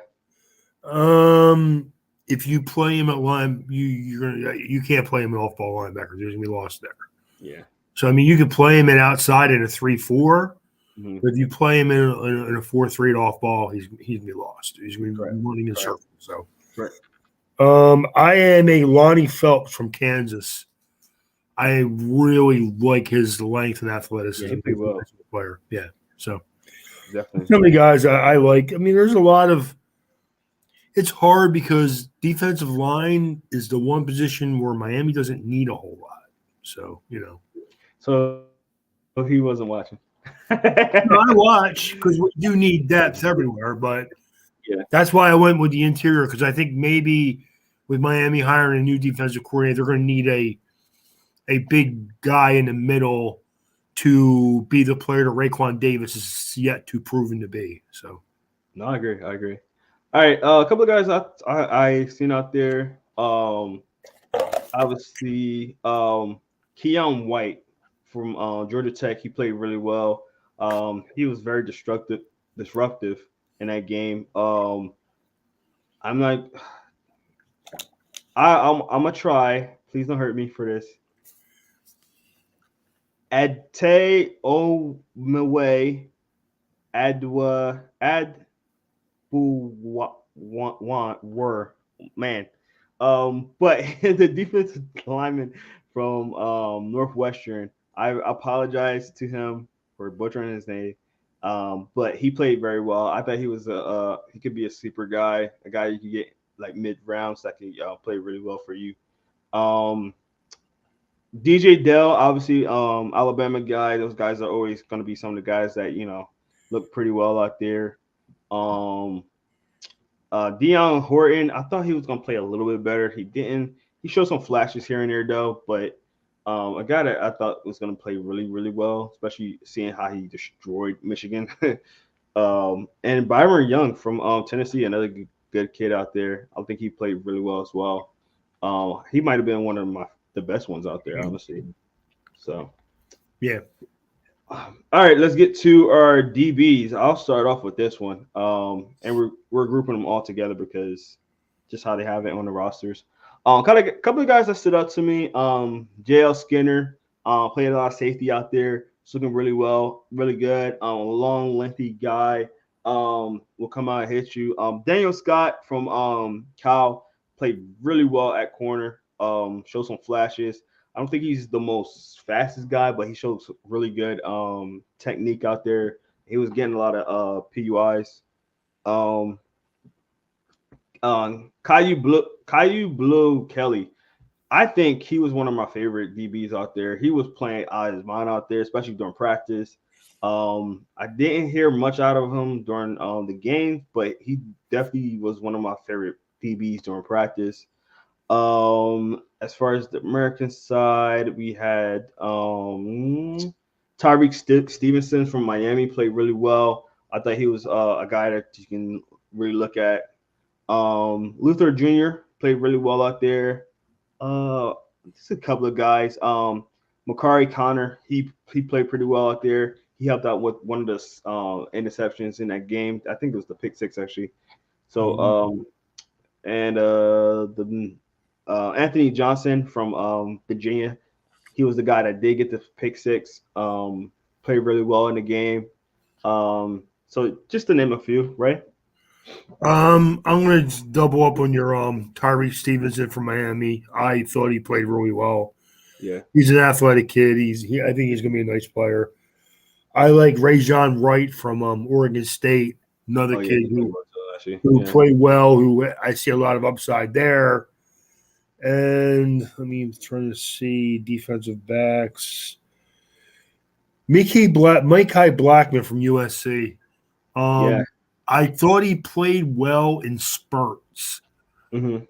Speaker 2: If you play him at line, you can't play him at off ball linebacker. There's gonna be lost there.
Speaker 1: Yeah.
Speaker 2: So I mean, you could play him at outside in a 3-4.
Speaker 1: Mm-hmm.
Speaker 2: But if you play him in a 4-3 at off ball, he's gonna be lost. He's gonna be running in circles. So, I am a Lonnie Phelps from Kansas. I really like his length and athleticism.
Speaker 1: Yeah, well.
Speaker 2: Player, yeah. So
Speaker 1: definitely.
Speaker 2: Some of the guys I like. I mean, there's a lot of. It's hard because defensive line is the one position where Miami doesn't need a whole lot. So
Speaker 1: So he wasn't watching.
Speaker 2: No, I watch because we do need depth everywhere, but that's why I went with the interior because I think maybe with Miami hiring a new defensive coordinator, they're going to need a big guy in the middle to be the player that Raekwon Davis is yet to proven to be. So,
Speaker 1: no, I agree. All right, a couple of guys I seen out there. Obviously, Keon White from Georgia Tech. He played really well. He was very disruptive in that game. I'm like, I'm gonna try. Please don't hurt me for this. Ade Omewe were man. But the defensive lineman from Northwestern, I apologize to him for butchering his name. But he played very well. I thought he was he could be a sleeper guy, a guy you could get like mid rounds that could play really well for you. DJ Dell, obviously, Alabama guy. Those guys are always going to be some of the guys that look pretty well out there. Deion Horton, I thought he was going to play a little bit better. He didn't. He showed some flashes here and there though, but a guy that I thought was going to play really, really well, especially seeing how he destroyed Michigan. And Byron Young from Tennessee, another good kid out there. I think he played really well as well. He might have been one of the best ones out there, honestly. So,
Speaker 2: yeah.
Speaker 1: All right, let's get to our DBs. I'll start off with this one, and we're grouping them all together because just how they have it on the rosters. Kind of a couple of guys that stood out to me. JL Skinner played a lot of safety out there. It's looking really well, really good. A long, lengthy guy will come out and hit you. Daniel Scott from Cal played really well at corner. Showed some flashes. I don't think he's the most fastest guy, but he shows really good technique out there. He was getting a lot of PUIs. Caillou Blue Kelly. I think he was one of my favorite DBs out there. He was playing out of his mind out there, especially during practice. I didn't hear much out of him during the game, but he definitely was one of my favorite DBs during practice. As far as the American side, we had Tyreek Stevenson from Miami played really well. I thought he was a guy that you can really look at. Luther Jr. played really well out there. Just a couple of guys. Makari Connor, he played pretty well out there. He helped out with one of the interceptions in that game. I think it was the pick six actually. So and the Anthony Johnson from Virginia. He was the guy that did get the pick six. Played really well in the game. So just to name a few, right?
Speaker 2: I'm gonna double up on your Tyree Stevenson from Miami. I thought he played really well.
Speaker 1: Yeah.
Speaker 2: He's an athletic kid. I think he's gonna be a nice player. I like Rajon Wright from Oregon State, another
Speaker 1: Oh yeah,
Speaker 2: kid
Speaker 1: he played well too, actually.
Speaker 2: who
Speaker 1: Yeah.
Speaker 2: played well. Who I see a lot of upside there. And I mean, trying to see defensive backs. Mekhi Blackman from USC.
Speaker 1: Yeah.
Speaker 2: I thought he played well in spurts.
Speaker 1: Mm-hmm.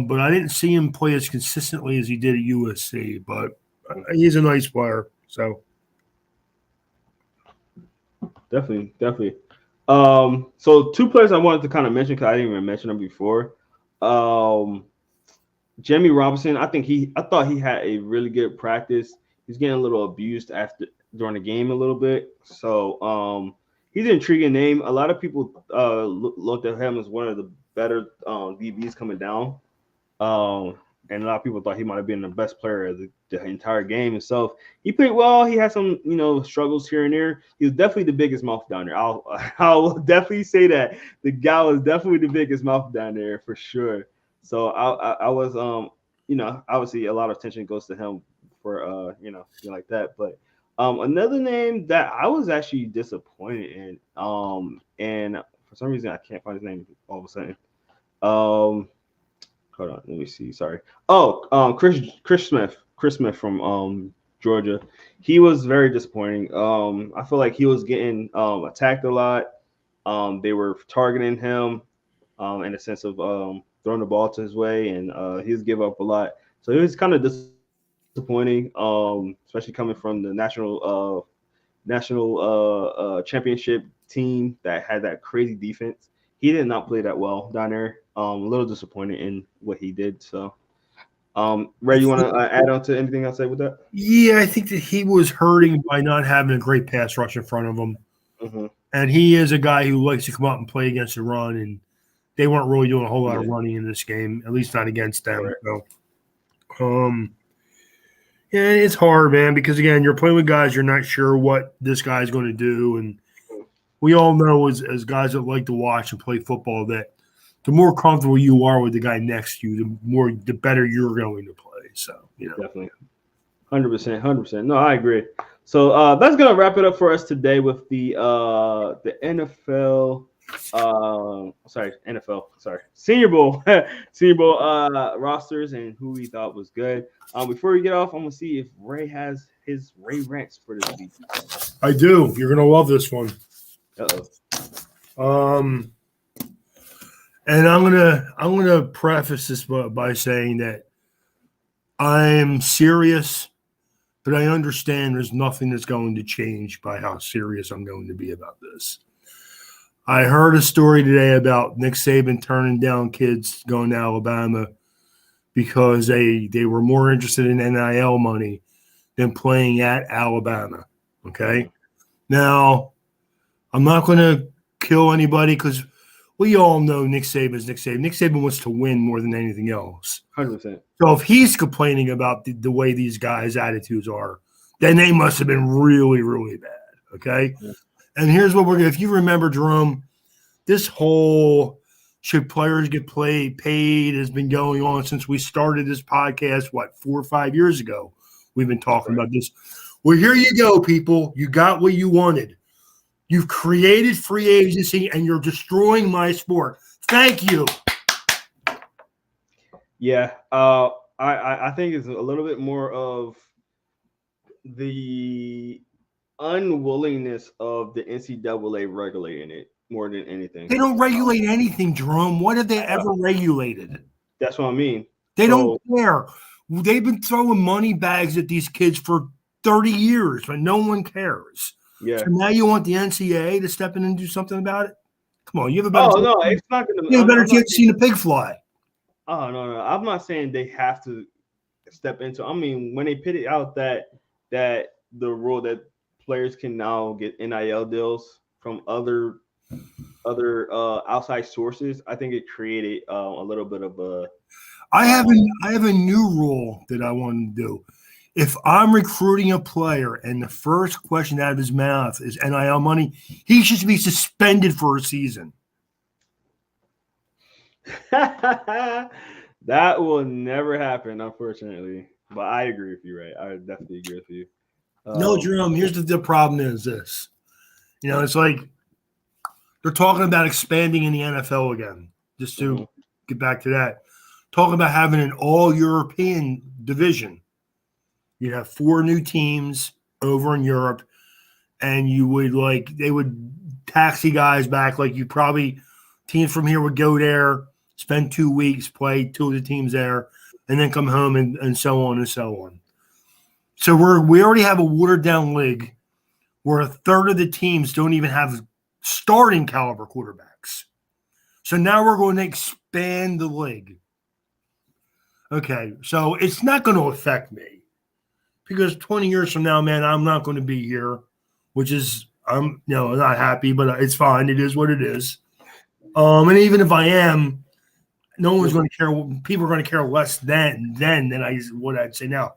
Speaker 2: But I didn't see him play as consistently as he did at USC. But he's a nice player. So
Speaker 1: Definitely. So two players I wanted to kind of mention because I didn't even mention them before. Um, Jamie Robinson, I thought he had a really good practice. He's getting a little abused after during the game a little bit. So he's an intriguing name. A lot of people looked at him as one of the better DBs coming down. Um, and a lot of people thought he might have been the best player of the entire game himself. He played well. He had some, struggles here and there. He was definitely the biggest mouth down there. I'll definitely say that the guy was definitely the biggest mouth down there for sure. So I was obviously a lot of attention goes to him for like that. But another name that I was actually disappointed in, and for some reason I can't find his name all of a sudden. Hold on, let me see. Sorry. Oh, Chris Smith from Georgia. He was very disappointing. I feel like he was getting attacked a lot. They were targeting him in the sense of throwing the ball to his way, and he was give up a lot. So he was kind of disappointing, especially coming from the national championship team that had that crazy defense. He did not play that well down there. A little disappointed in what he did. So, Ray, you want to add on to anything I say with that?
Speaker 2: yeah, I think that he was hurting by not having a great pass rush in front of him.
Speaker 1: Mm-hmm.
Speaker 2: And he is a guy who likes to come out and play against the run, and they weren't really doing a whole lot of
Speaker 1: Yeah.
Speaker 2: running in this game, at least not against them.
Speaker 1: Right.
Speaker 2: So, yeah, it's hard, man, because again, you're playing with guys you're not sure what this guy's going to do, and we all know as guys that like to watch and play football that the more comfortable you are with the guy next to you, the better you're going to play. So,
Speaker 1: Definitely. 100%. No, I agree. So that's gonna wrap it up for us today with the NFL. Senior Bowl, Senior Bowl rosters and who we thought was good. Before we get off, I'm gonna see if Ray has his Ray rants for this week.
Speaker 2: I do. You're gonna love this one. And I'm gonna preface this by saying that I'm serious, but I understand there's nothing that's going to change by how serious I'm going to be about this. I heard a story today about Nick Saban turning down kids going to Alabama because they were more interested in NIL money than playing at Alabama. Okay. Now, I'm not going to kill anybody because we all know Nick Saban's Nick Saban. Nick Saban wants to win more than anything else.
Speaker 1: 100%.
Speaker 2: So if he's complaining about the way these guys' attitudes are, then they must have been really, really bad. Okay. Yeah. And here's what if you remember, Jerome, this whole should players get paid has been going on since we started this podcast, 4 or 5 years ago. We've been talking about this. Well, here you go, people. You got what you wanted. You've created free agency and you're destroying my sport. Thank you.
Speaker 1: Yeah. I think it's a little bit more of the unwillingness of the NCAA regulating it more than anything.
Speaker 2: They don't regulate anything, Jerome. What have they ever regulated?
Speaker 1: That's what I mean.
Speaker 2: They don't care. They've been throwing money bags at these kids for 30 years, but no one cares.
Speaker 1: Yeah.
Speaker 2: So now you want the NCAA to step in and do something about it? Come on, you have a
Speaker 1: better. No, it's not going to.
Speaker 2: You have a better chance of seeing a pig fly.
Speaker 1: Oh no! I'm not saying they have to step into. I mean, when they put it out that the rule that players can now get NIL deals from other other outside sources, I think it created a little bit of a.
Speaker 2: I have a new rule that I want to do. If I'm recruiting a player and the first question out of his mouth is NIL money, he should be suspended for a season.
Speaker 1: That will never happen, unfortunately. But I agree with you, right? I definitely agree with you.
Speaker 2: No, Jerome, here's the problem is this. It's like they're talking about expanding in the NFL again, just to get back to that. Talking about having an all-European division. You'd have 4 new teams over in Europe, and they would taxi guys back. Like teams from here would go there, spend 2 weeks, play 2 of the teams there, and then come home and so on and so on. So we already have a watered down league where a third of the teams don't even have starting caliber quarterbacks. So now we're going to expand the league. Okay, so it's not going to affect me because 20 years from now, man, I'm not going to be here, which is I'm not happy, but it's fine. It is what it is. And even if I am, no one's going to care. People are going to care less then than what I'd say now.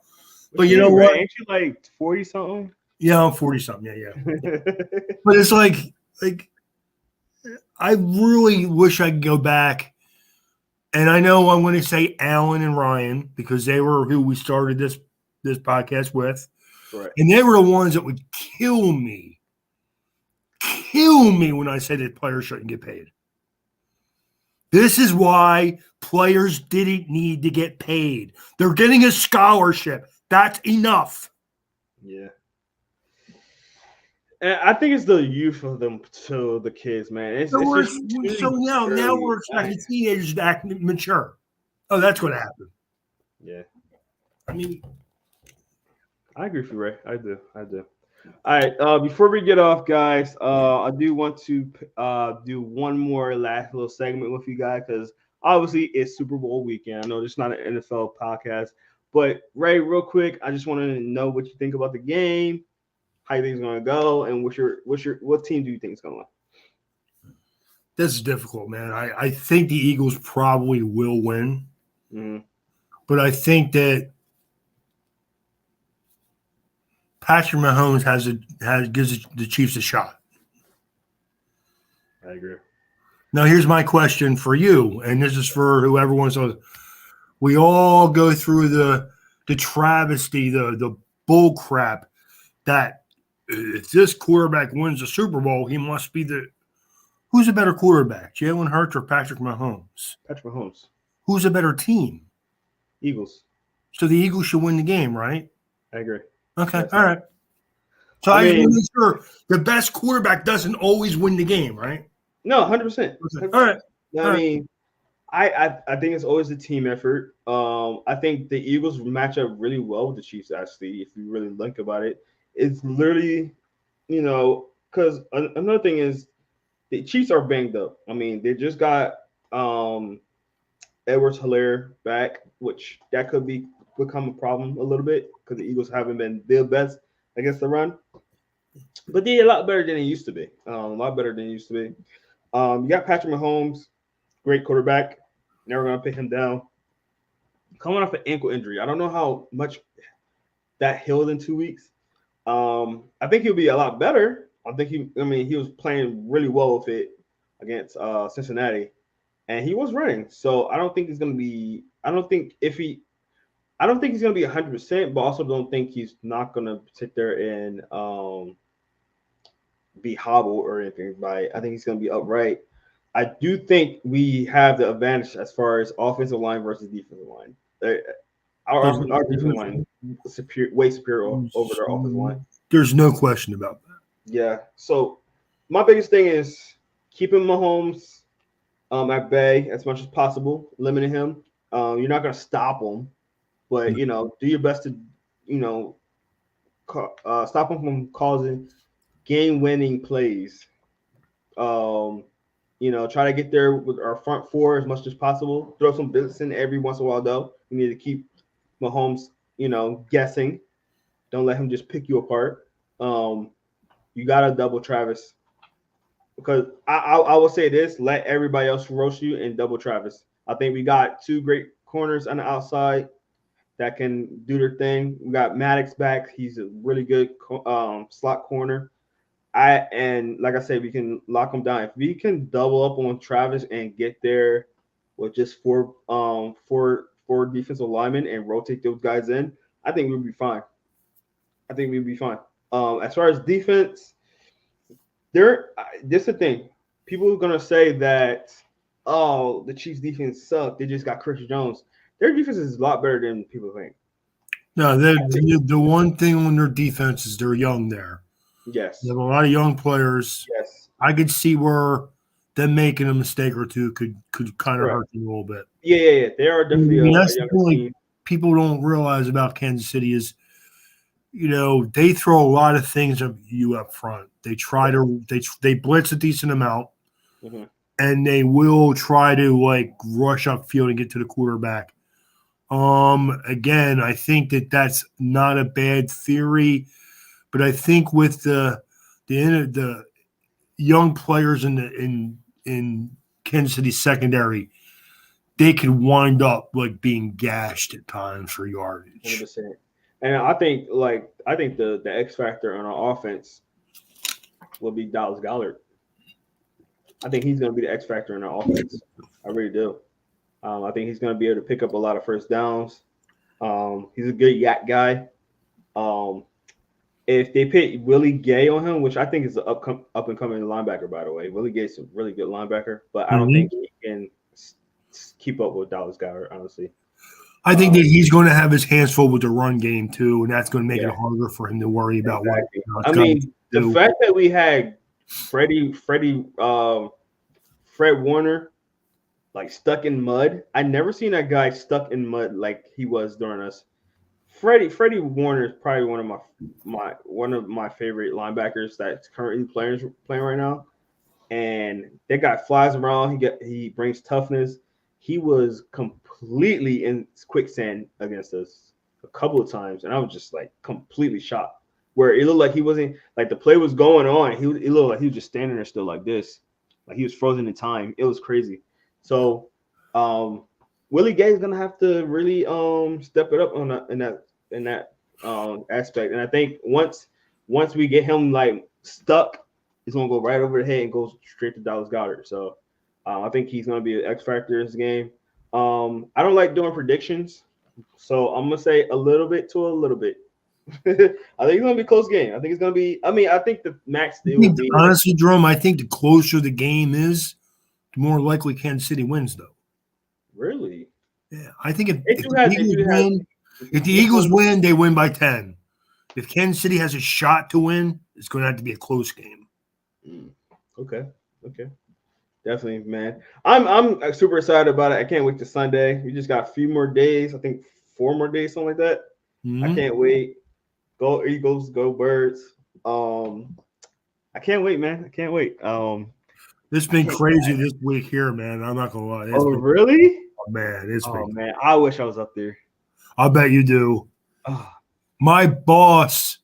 Speaker 2: But you know what?
Speaker 1: Ain't you like 40 something?
Speaker 2: Yeah, I'm 40 something. Yeah. But it's like I really wish I could go back. And I know I'm going to say Alan and Ryan because they were who we started this podcast with.
Speaker 1: Right.
Speaker 2: And they were the ones that would kill me when I said that players shouldn't get paid. This is why players didn't need to get paid. They're getting a scholarship. That's enough.
Speaker 1: Yeah. And I think it's the youth of them to the kids, man.
Speaker 2: So now we're expecting teenagers to act mature. Oh, that's going to happen.
Speaker 1: Yeah.
Speaker 2: I mean,
Speaker 1: I agree with you, Ray. I do. All right. Before we get off, guys, I do want to do one more last little segment with you guys because obviously it's Super Bowl weekend. I know it's not an NFL podcast, but Ray, real quick, I just want to know what you think about the game, how you think it's going to go, and what team do you think is going to win?
Speaker 2: This is difficult, man. I think the Eagles probably will win, but I think that Patrick Mahomes gives the Chiefs a shot.
Speaker 1: I agree.
Speaker 2: Now, here's my question for you, and this is for whoever wants to. We all go through the travesty, the bull crap that if this quarterback wins the Super Bowl, he must be who's a better quarterback, Jalen Hurts or Patrick Mahomes?
Speaker 1: Patrick Mahomes.
Speaker 2: Who's a better team?
Speaker 1: Eagles.
Speaker 2: So the Eagles should win the game, right?
Speaker 1: I agree.
Speaker 2: Okay, yes. All right. So I mean, make sure the best quarterback doesn't always win the game, right?
Speaker 1: No, 100%.
Speaker 2: All right.
Speaker 1: I mean, I think it's always a team effort. I think the Eagles match up really well with the Chiefs, actually, if you really think about it. It's literally, because another thing is the Chiefs are banged up. I mean, they just got Edwards-Helaire back, which that could become a problem a little bit because the Eagles haven't been their best against the run. But they're a lot better than they used to be. You got Patrick Mahomes, great quarterback. Never going to pick him down. Coming off an ankle injury. I don't know how much that healed in 2 weeks. I think he'll be a lot better. I think he was playing really well with it against Cincinnati. And he was running. So I don't think he's going to be – I don't think he's going to be 100%, but also don't think he's not going to sit there and be hobbled or anything. Right? I think he's going to be upright. I do think we have the advantage as far as offensive line versus defensive line. Our defensive line is way superior over their offensive line.
Speaker 2: There's no question about that.
Speaker 1: Yeah. So my biggest thing is keeping Mahomes at bay as much as possible, limiting him. You're not going to stop him, but do your best to stop him from causing game-winning plays. Try to get there with our front four as much as possible. Throw some blitz in every once in a while, though. We need to keep Mahomes, guessing. Don't let him just pick you apart. You got to double Travis. because I will say this: let everybody else roast you and double Travis. I think we got two great corners on the outside that can do their thing. We got Maddox back; he's a really good slot corner. And like I said, we can lock him down. If we can double up on Travis and get there with just four defensive linemen and rotate those guys in, I think we'll be fine. I think we'll be fine. As far as defense, this is the thing. People are gonna say that the Chiefs defense sucked. They just got Chris Jones. Their defense is a lot better than people think.
Speaker 2: No, the one thing on their defense is they're young there. They
Speaker 1: Yes.
Speaker 2: have a lot of young players.
Speaker 1: Yes.
Speaker 2: I could see where them making a mistake or two could kind of
Speaker 1: Correct.
Speaker 2: hurt you a little bit.
Speaker 1: Yeah. They are definitely a
Speaker 2: That's the
Speaker 1: younger
Speaker 2: point
Speaker 1: team.
Speaker 2: people don't realize about Kansas City is, they throw a lot of things at you up front. They try to they blitz a decent amount,
Speaker 1: Mm-hmm.
Speaker 2: and they will try to like rush up field and get to the quarterback. Again, I think that's not a bad theory, but I think with the young players in Kansas City secondary, they could wind up like being gashed at times for yardage.
Speaker 1: 100%. And I think the X factor on our offense will be Dallas Goddard. I think he's going to be the X factor in our offense. I really do. I think he's going to be able to pick up a lot of first downs. He's a good yak guy. If they put Willie Gay on him, which I think is an up and coming linebacker, by the way, Willie Gay's a really good linebacker, but I don't think he can keep up with Dallas Goddard, honestly.
Speaker 2: I think that he's going to have his hands full with the run game too, and that's going to make it harder for him to worry about
Speaker 1: what. The fact that we had Fred Warner like stuck in mud. I never seen that guy stuck in mud like he was during us. Freddie Warner is probably one of my favorite linebackers that's currently playing right now. And that guy flies around. He brings toughness. He was completely in quicksand against us a couple of times, and I was just like completely shocked. Where it looked like he wasn't like the play was going on. It looked like he was just standing there still like this, like he was frozen in time. It was crazy. So, Willie Gay is gonna have to really step it up in that aspect. And I think once we get him like stuck, he's gonna go right over the head and go straight to Dallas Goddard. So I think he's gonna be an X factor in this game. I don't like doing predictions, so I'm gonna say a little bit to a little bit. I think it's gonna be a close game. I think it's gonna be. I mean, I think the max.
Speaker 2: Honestly, Jerome, I think the closer the game is, the more likely Kansas City wins, though.
Speaker 1: Really?
Speaker 2: Yeah, I think if the Eagles win, they win by 10. If Kansas City has a shot to win, it's going to have to be a close game.
Speaker 1: Okay. Definitely, man. I'm super excited about it. I can't wait to Sunday. We just got a few more days. I think 4 more days, something like that. Mm-hmm. I can't wait. Go Eagles, go Birds. I can't wait, man. I can't wait.
Speaker 2: It's been crazy this week here, man. I'm not gonna lie.
Speaker 1: Really?
Speaker 2: Oh, man,
Speaker 1: man. I wish I was up there.
Speaker 2: I bet you do. My boss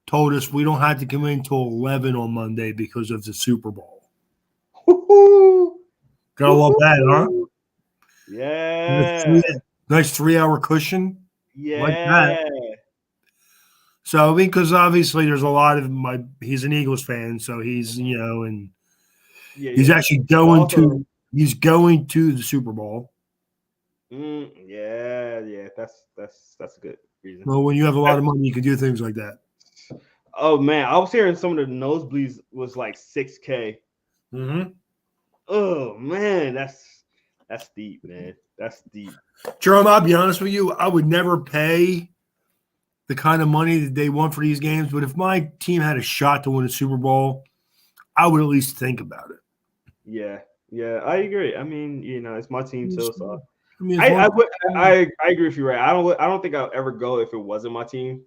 Speaker 2: told us we don't have to come in till 11 on Monday because of the Super Bowl. Woo-hoo. Gotta love that, huh?
Speaker 1: Yeah.
Speaker 2: Nice 3-hour cushion.
Speaker 1: Yeah.
Speaker 2: Like that. So, because obviously there's a lot of he's an Eagles fan, so he's, and he's actually going to the Super Bowl.
Speaker 1: Yeah. That's a good reason.
Speaker 2: Well, when you have a lot of money, you can do things like that.
Speaker 1: Oh man, I was hearing some of the nosebleeds was like $6,000.
Speaker 2: Mm-hmm.
Speaker 1: Oh man, that's deep, man. That's deep.
Speaker 2: Jerome, I'll be honest with you, I would never pay the kind of money that they want for these games, but if my team had a shot to win a Super Bowl, I would at least think about it.
Speaker 1: Yeah, I agree. I mean, it's my team too, so I agree with you, right? I don't think I'll ever go if it wasn't my team.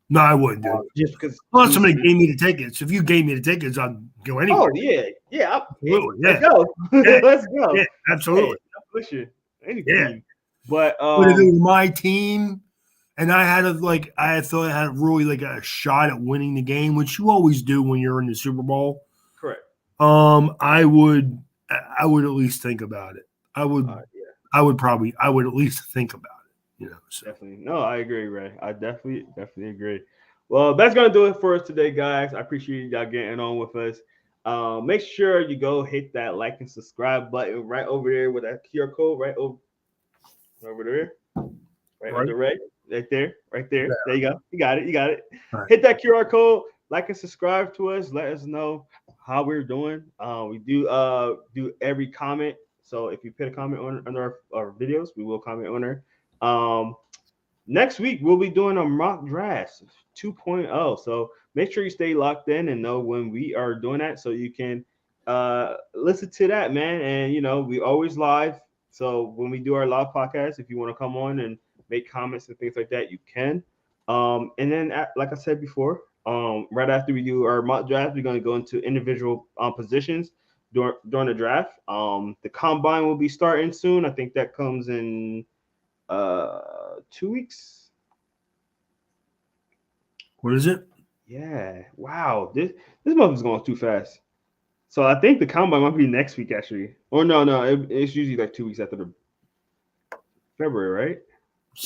Speaker 2: No, I wouldn't do it.
Speaker 1: Just because
Speaker 2: unless somebody gave me the tickets. If you gave me the tickets, I'd go anywhere.
Speaker 1: Oh yeah,
Speaker 2: absolutely.
Speaker 1: Let's go. Let's go.
Speaker 2: Yeah, absolutely.
Speaker 1: Hey, any team. But
Speaker 2: if it was my team, and I thought I had really like a shot at winning the game, which you always do when you're in the Super Bowl.
Speaker 1: Correct.
Speaker 2: I would at least think about it. I would
Speaker 1: Yeah.
Speaker 2: I would at least think about it. So.
Speaker 1: Definitely. No, I agree, Ray. I definitely agree. Well, that's gonna do it for us today, guys. I appreciate y'all getting on with us. Make sure you go hit that like and subscribe button right over there with that QR code over there, right
Speaker 2: Right.
Speaker 1: under Ray, right there, right there.
Speaker 2: Yeah.
Speaker 1: There you go. You got it. You got it.
Speaker 2: Right.
Speaker 1: Hit that QR code, like and subscribe to us. Let us know how we're doing. We do every comment. So if you put a comment on under our videos, we will comment on there. Next week we'll be doing a mock draft 2.0. So make sure you stay locked in and know when we are doing that so you can listen to that, man. And we always live. So when we do our live podcast, if you want to come on and make comments and things like that, you can. And then like I said before, right after we do our mock draft, we're going to go into individual positions during the draft. The combine will be starting soon. I think that comes in 2 weeks.
Speaker 2: What is it?
Speaker 1: Yeah. Wow. This month is going too fast. So I think the combine might be next week actually. Or no, it's usually like 2 weeks after the February, right?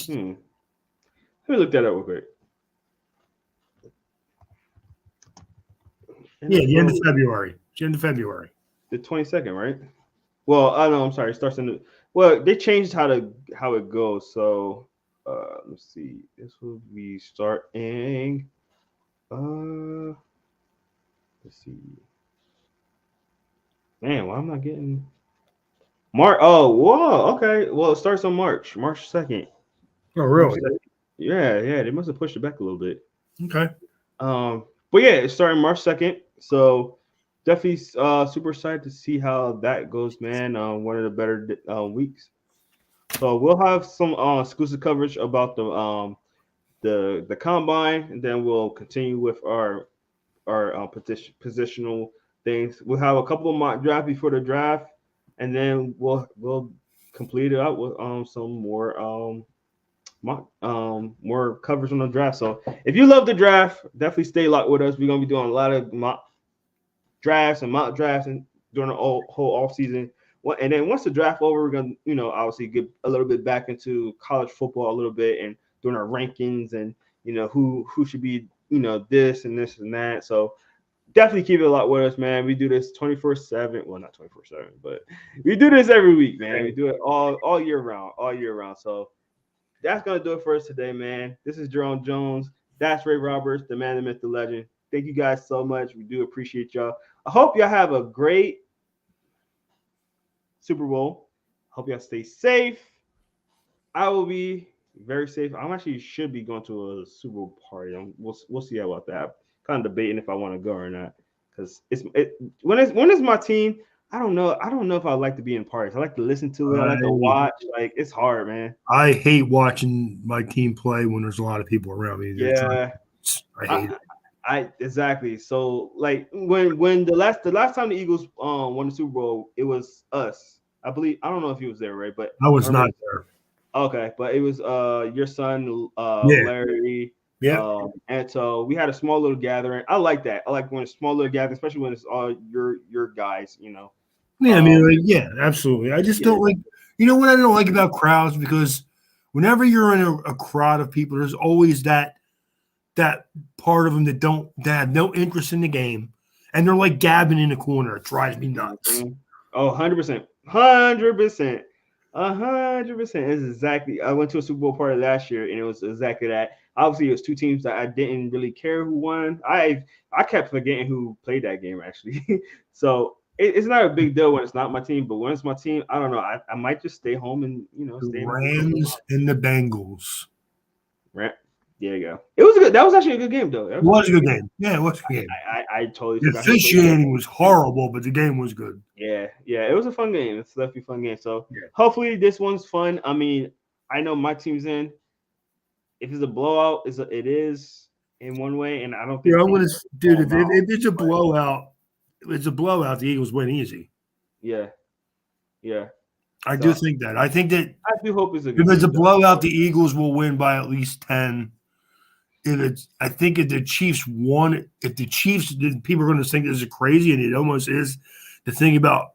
Speaker 1: Let me look that up real quick.
Speaker 2: Yeah, the end of February. The end of February.
Speaker 1: The 22nd, right? Well, I know. I'm sorry. It starts in the. Well, they changed how it goes. So let's see. This will be starting. Let's see. Man, why am I getting March? Oh, whoa. Okay. Well, it starts on March 2nd.
Speaker 2: Oh, really?
Speaker 1: Yeah. They must have pushed it back a little bit.
Speaker 2: Okay.
Speaker 1: But yeah, it's starting March 2nd. So definitely super excited to see how that goes, man. One of the better weeks. So we'll have some exclusive coverage about the combine, and then we'll continue with our positional things. We'll have a couple of mock draft before the draft, and then we'll complete it out with some more more coverage on the draft. So if you love the draft, definitely stay locked with us. We're gonna be doing a lot of mock drafts and during the whole off season. And then once the draft over, we're gonna obviously get a little bit back into college football a little bit and doing our rankings and who should be this and this and that. So definitely keep it a lot with us, man. We do this 24/7. Well, not 24/7, but we do this every week, man. We do it all year round. So that's gonna do it for us today, man. This is Jerome Jones. That's Ray Roberts, the man, the myth, the legend. Thank you guys so much. We do appreciate y'all. I hope y'all have a great Super Bowl. Hope y'all stay safe. I will be very safe. I'm actually should be going to a Super Bowl party. We'll see about that. I'm kind of debating if I want to go or not because when it's my team. I don't know if I like to be in parties. I like to listen to it. I like to watch. Like it's hard, man.
Speaker 2: I hate watching my team play when there's a lot of people around me.
Speaker 1: Yeah,
Speaker 2: I hate it.
Speaker 1: I exactly. So like when the last time the Eagles won the Super Bowl, it was us. I believe I don't know if he was there, right? But
Speaker 2: I was not there.
Speaker 1: Okay, but it was your son Larry, Anto. We had a small little gathering. I like that. I like when it's small little gathering, especially when it's all your guys.
Speaker 2: Yeah, I mean, absolutely. I just don't like. You know what I don't like about crowds because whenever you're in a crowd of people, there's always that part of them that have no interest in the game, and they're like gabbing in the corner. It drives me nuts.
Speaker 1: Oh, 100%. 100%. 100% is exactly. I went to a Super Bowl party last year, and it was exactly that. Obviously, it was two teams that I didn't really care who won. I kept forgetting who played that game actually. So it's not a big deal when it's not my team, but when it's my team, I don't know. I might just stay home and stay
Speaker 2: the Rams and the Bengals.
Speaker 1: Right. There you go. It was good. That was actually a good game, though.
Speaker 2: It was a good game. Yeah, it was a good game.
Speaker 1: I totally
Speaker 2: the
Speaker 1: forgot.
Speaker 2: Officiating was horrible, but the game was good.
Speaker 1: Yeah. It was a fun game. It's definitely a fun game. So hopefully this one's fun. I mean, I know my team's in. If it's a blowout, it is in one way, and I don't think.
Speaker 2: Yeah, I'm gonna, dude. If it's a blowout, the Eagles win easy.
Speaker 1: Yeah.
Speaker 2: I do think that. I think that.
Speaker 1: I do hope it's
Speaker 2: if it's a blowout, the Eagles will win by at least 10. I think if the Chiefs won, people are going to think this is crazy, and it almost is. The thing about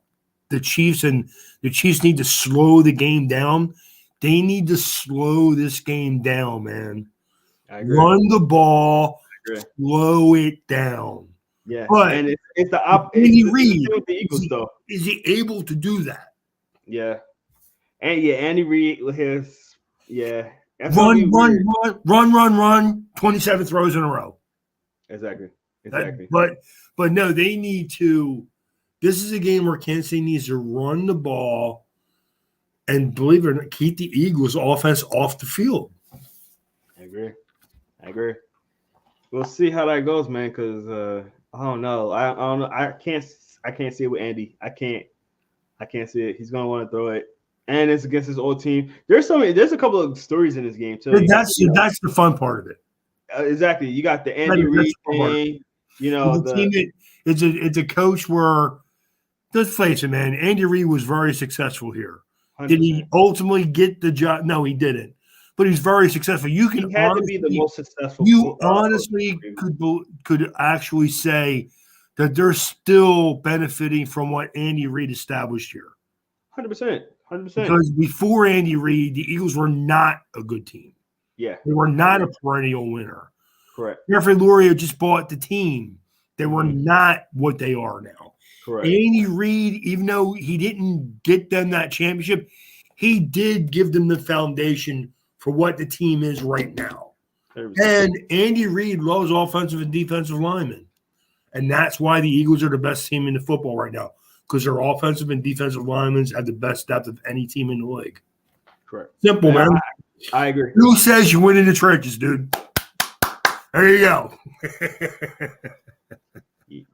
Speaker 2: the Chiefs and the Chiefs need to slow the game down. They need to slow this game down, man.
Speaker 1: I agree.
Speaker 2: Run the ball, slow it down.
Speaker 1: Yeah,
Speaker 2: but
Speaker 1: and it's the
Speaker 2: Andy Reid
Speaker 1: with the Eagles though.
Speaker 2: Is he able to do that?
Speaker 1: Yeah, and Andy Reid with his
Speaker 2: run, 27 throws in a row.
Speaker 1: Exactly.
Speaker 2: But no, they need to. This is a game where Kansas City needs to run the ball and, believe it or not, keep the Eagles' offense off the field.
Speaker 1: I agree. We'll see how that goes, man. Because I don't know. I don't know. I can't see it with Andy. I can't see it. He's gonna want to throw it, and it's against his old team. There's a couple of stories in this game too.
Speaker 2: That's the fun part of it.
Speaker 1: Exactly. You got the Andy Reid thing.
Speaker 2: It's a coach where, let's face it, man. Andy Reid was very successful here. 100%. Did he ultimately get the job? No, he didn't. But he's very successful. He had
Speaker 1: to be the most successful.
Speaker 2: You honestly could actually say that they're still benefiting from what Andy Reid established here.
Speaker 1: 100%.
Speaker 2: Because before Andy Reid, the Eagles were not a good team.
Speaker 1: Yeah.
Speaker 2: They were not a perennial winner.
Speaker 1: Correct.
Speaker 2: Jeffrey Lurie just bought the team. They were not what they are now.
Speaker 1: Correct.
Speaker 2: Andy Reid, even though he didn't get them that championship, he did give them the foundation for what the team is right now. 100%. And Andy Reid loves offensive and defensive linemen. And that's why the Eagles are the best team in the football right now, because their offensive and defensive linemen have the best depth of any team in the league.
Speaker 1: Correct.
Speaker 2: Simple, man.
Speaker 1: I agree.
Speaker 2: Who says you win in the trenches, dude? There you go.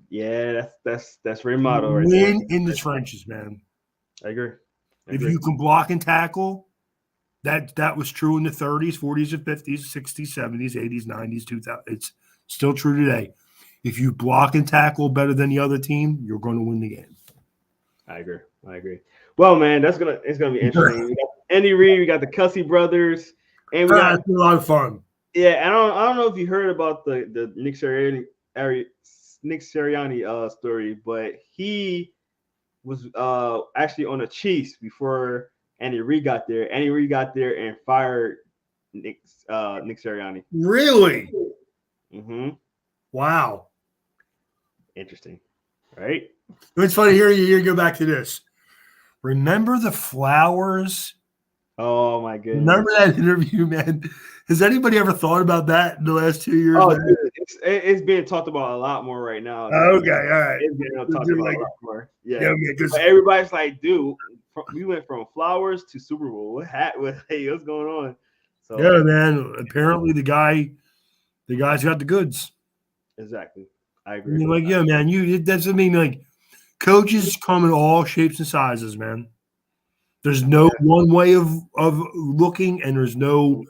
Speaker 1: Yeah, that's Ray motto right
Speaker 2: Win in the trenches, man.
Speaker 1: I agree.
Speaker 2: If you can block and tackle, that was true in the 30s, 40s, and 50s, 60s, 70s, 80s, 90s, 2000s. It's still true today. If you block and tackle better than the other team, you're going to win the game.
Speaker 1: I agree. Well, man, it's gonna be interesting. We got Andy Reid, we got the Kelsey brothers, and we got
Speaker 2: a lot of fun.
Speaker 1: Yeah, I don't know if you heard about the Nick Sirianni story, but he was actually on the Chiefs before Andy Reid got there. Andy Reid got there and fired Nick Sirianni.
Speaker 2: Really?
Speaker 1: Mm-hmm.
Speaker 2: Wow.
Speaker 1: Interesting, right?
Speaker 2: It's funny hearing you go back to this. Remember the Flowers?
Speaker 1: Oh my goodness!
Speaker 2: Remember that interview, man? Has anybody ever thought about that in the last 2 years?
Speaker 1: Oh, dude, it's being talked about a lot more right now.
Speaker 2: Okay, all right.
Speaker 1: It's being talked about a lot more. Yeah,
Speaker 2: but
Speaker 1: everybody's like, dude, we went from Flowers to Super Bowl. What's going on?
Speaker 2: So yeah, man. Apparently, the guy's got the goods.
Speaker 1: Exactly. I agree.
Speaker 2: Man, that's what I mean. Like, coaches come in all shapes and sizes, man. There's no one way of looking, and there's no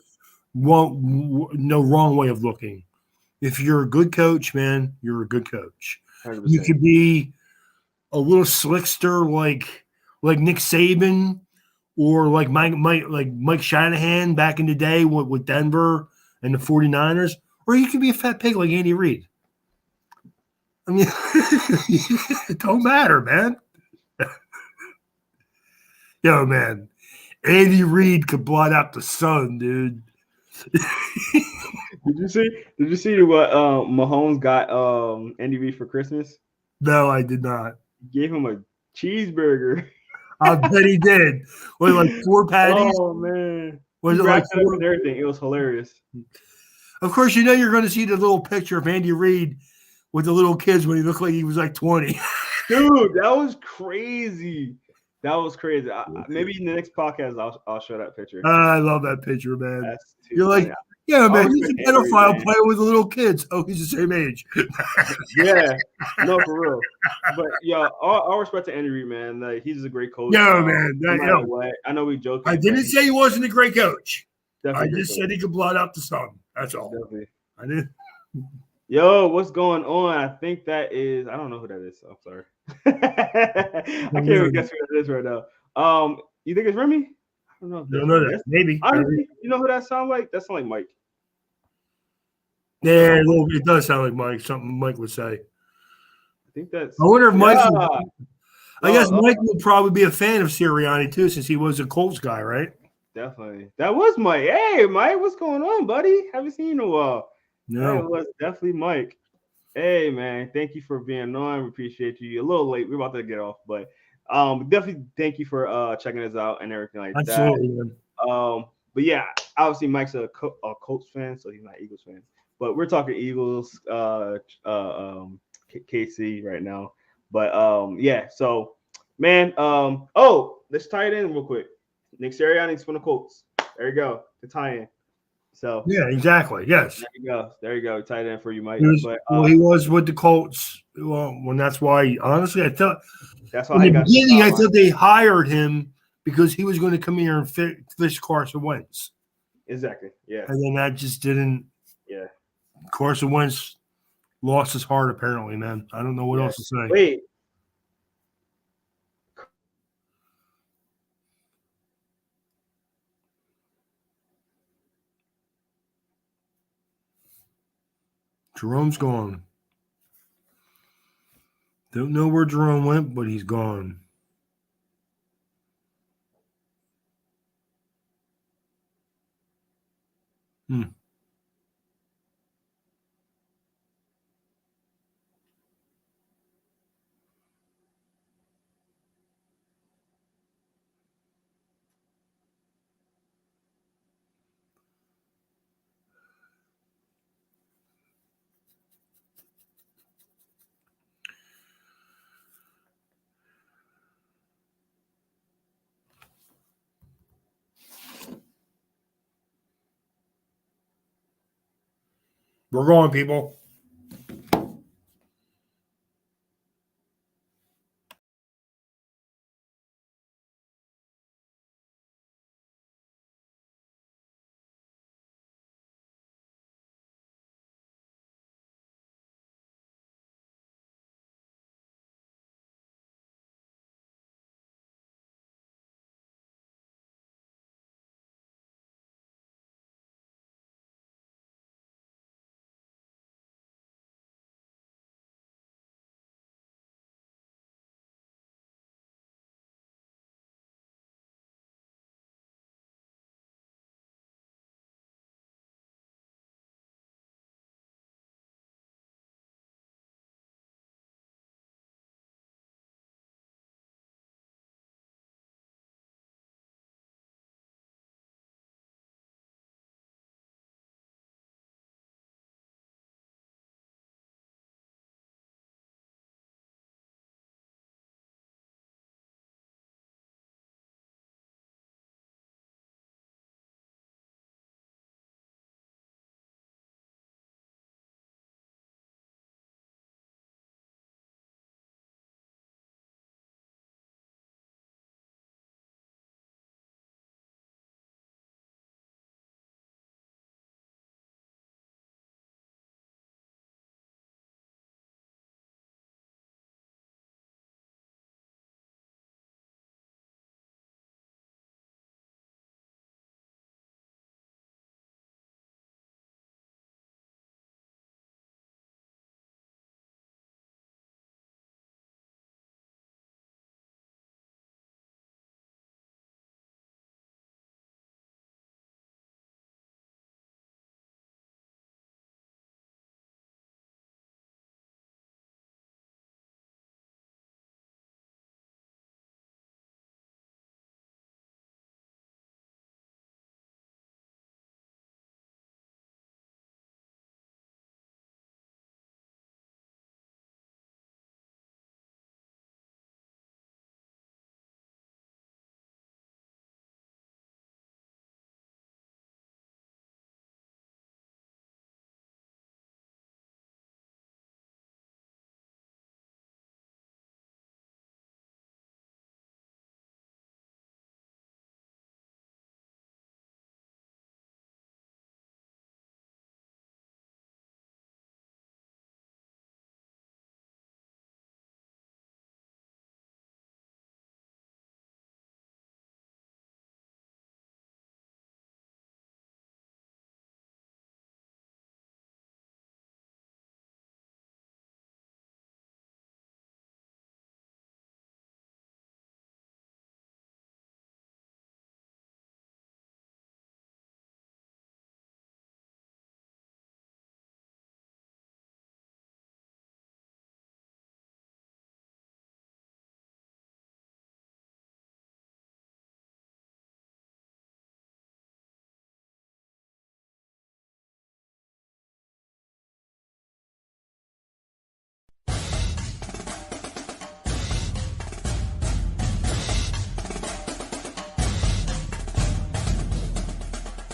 Speaker 2: wrong way of looking. If you're a good coach, man, you're a good coach. 100%. You could be a little slickster like Nick Saban, or like Mike Shanahan back in the day with Denver and the 49ers, or you could be a fat pig like Andy Reid. I mean, it don't matter, man. Yo, man, Andy Reid could blot out the sun, dude.
Speaker 1: Did you see what Mahomes got Andy Reid for Christmas?
Speaker 2: No, I did not.
Speaker 1: He gave him a cheeseburger.
Speaker 2: I bet he did. Was it like 4 patties?
Speaker 1: Oh man.
Speaker 2: Was it like 4?
Speaker 1: And everything? It was hilarious.
Speaker 2: Of course, you're going to see the little picture of Andy Reid with the little kids when he looked like he was like 20.
Speaker 1: Dude, that was crazy. Maybe in the next podcast, I'll show that picture.
Speaker 2: I love that picture, man.
Speaker 1: That's
Speaker 2: You're
Speaker 1: funny.
Speaker 2: Like, yeah, man, he's a pedophile playing with the little kids. Oh, he's the same age.
Speaker 1: Yeah, no, for real. But yeah, all respect to Andy Reid, man. Like, he's a great coach.
Speaker 2: Yeah, man.
Speaker 1: I know we joking.
Speaker 2: I didn't say he wasn't a great coach.
Speaker 1: I
Speaker 2: just said he could blot out the sun. That's all.
Speaker 1: Definitely.
Speaker 2: I did.
Speaker 1: Yo, what's going on? I think that is. I don't know who that is. I'm sorry. I can't even guess who that is right now. You think it's Remy? I don't know.
Speaker 2: Don't know that. Maybe.
Speaker 1: Honestly, you know who that sounds like? That sounds like Mike.
Speaker 2: Yeah, it does sound like Mike. Something Mike would say.
Speaker 1: I think that's.
Speaker 2: I wonder if Mike.
Speaker 1: Yeah.
Speaker 2: I guess Mike would probably be a fan of Sirianni too, since he was a Colts guy, right?
Speaker 1: Definitely. That was Mike. Hey, Mike, what's going on, buddy? Haven't seen you in a while.
Speaker 2: No.
Speaker 1: That was definitely Mike. Hey, man, thank you for being on. We appreciate you. You're a little late. We're about to get off, but definitely thank you for checking us out and everything like
Speaker 2: Absolutely,
Speaker 1: that.
Speaker 2: man.
Speaker 1: But yeah, obviously Mike's a Colts fan, so he's not Eagles fan. But we're talking Eagles, KC right now. But yeah, so man, let's tie it in real quick. Nick Sirianni's from the Colts. There you go, the tie-in. So
Speaker 2: yeah, exactly. Yes.
Speaker 1: there you go. There you go. Tight end for you, Mike.
Speaker 2: He was,
Speaker 1: But
Speaker 2: he was with the Colts. Well, when that's why, honestly, I thought
Speaker 1: that's
Speaker 2: in
Speaker 1: why
Speaker 2: the
Speaker 1: I got
Speaker 2: beginning, I thought they hired him because he was going to come here and fish Carson Wentz.
Speaker 1: Exactly. Yeah.
Speaker 2: And then that just didn't.
Speaker 1: Yeah.
Speaker 2: Carson Wentz lost his heart, apparently, man. I don't know what else to say.
Speaker 1: Wait.
Speaker 2: Jerome's gone. Don't know where Jerome went, but he's gone. We're going, people.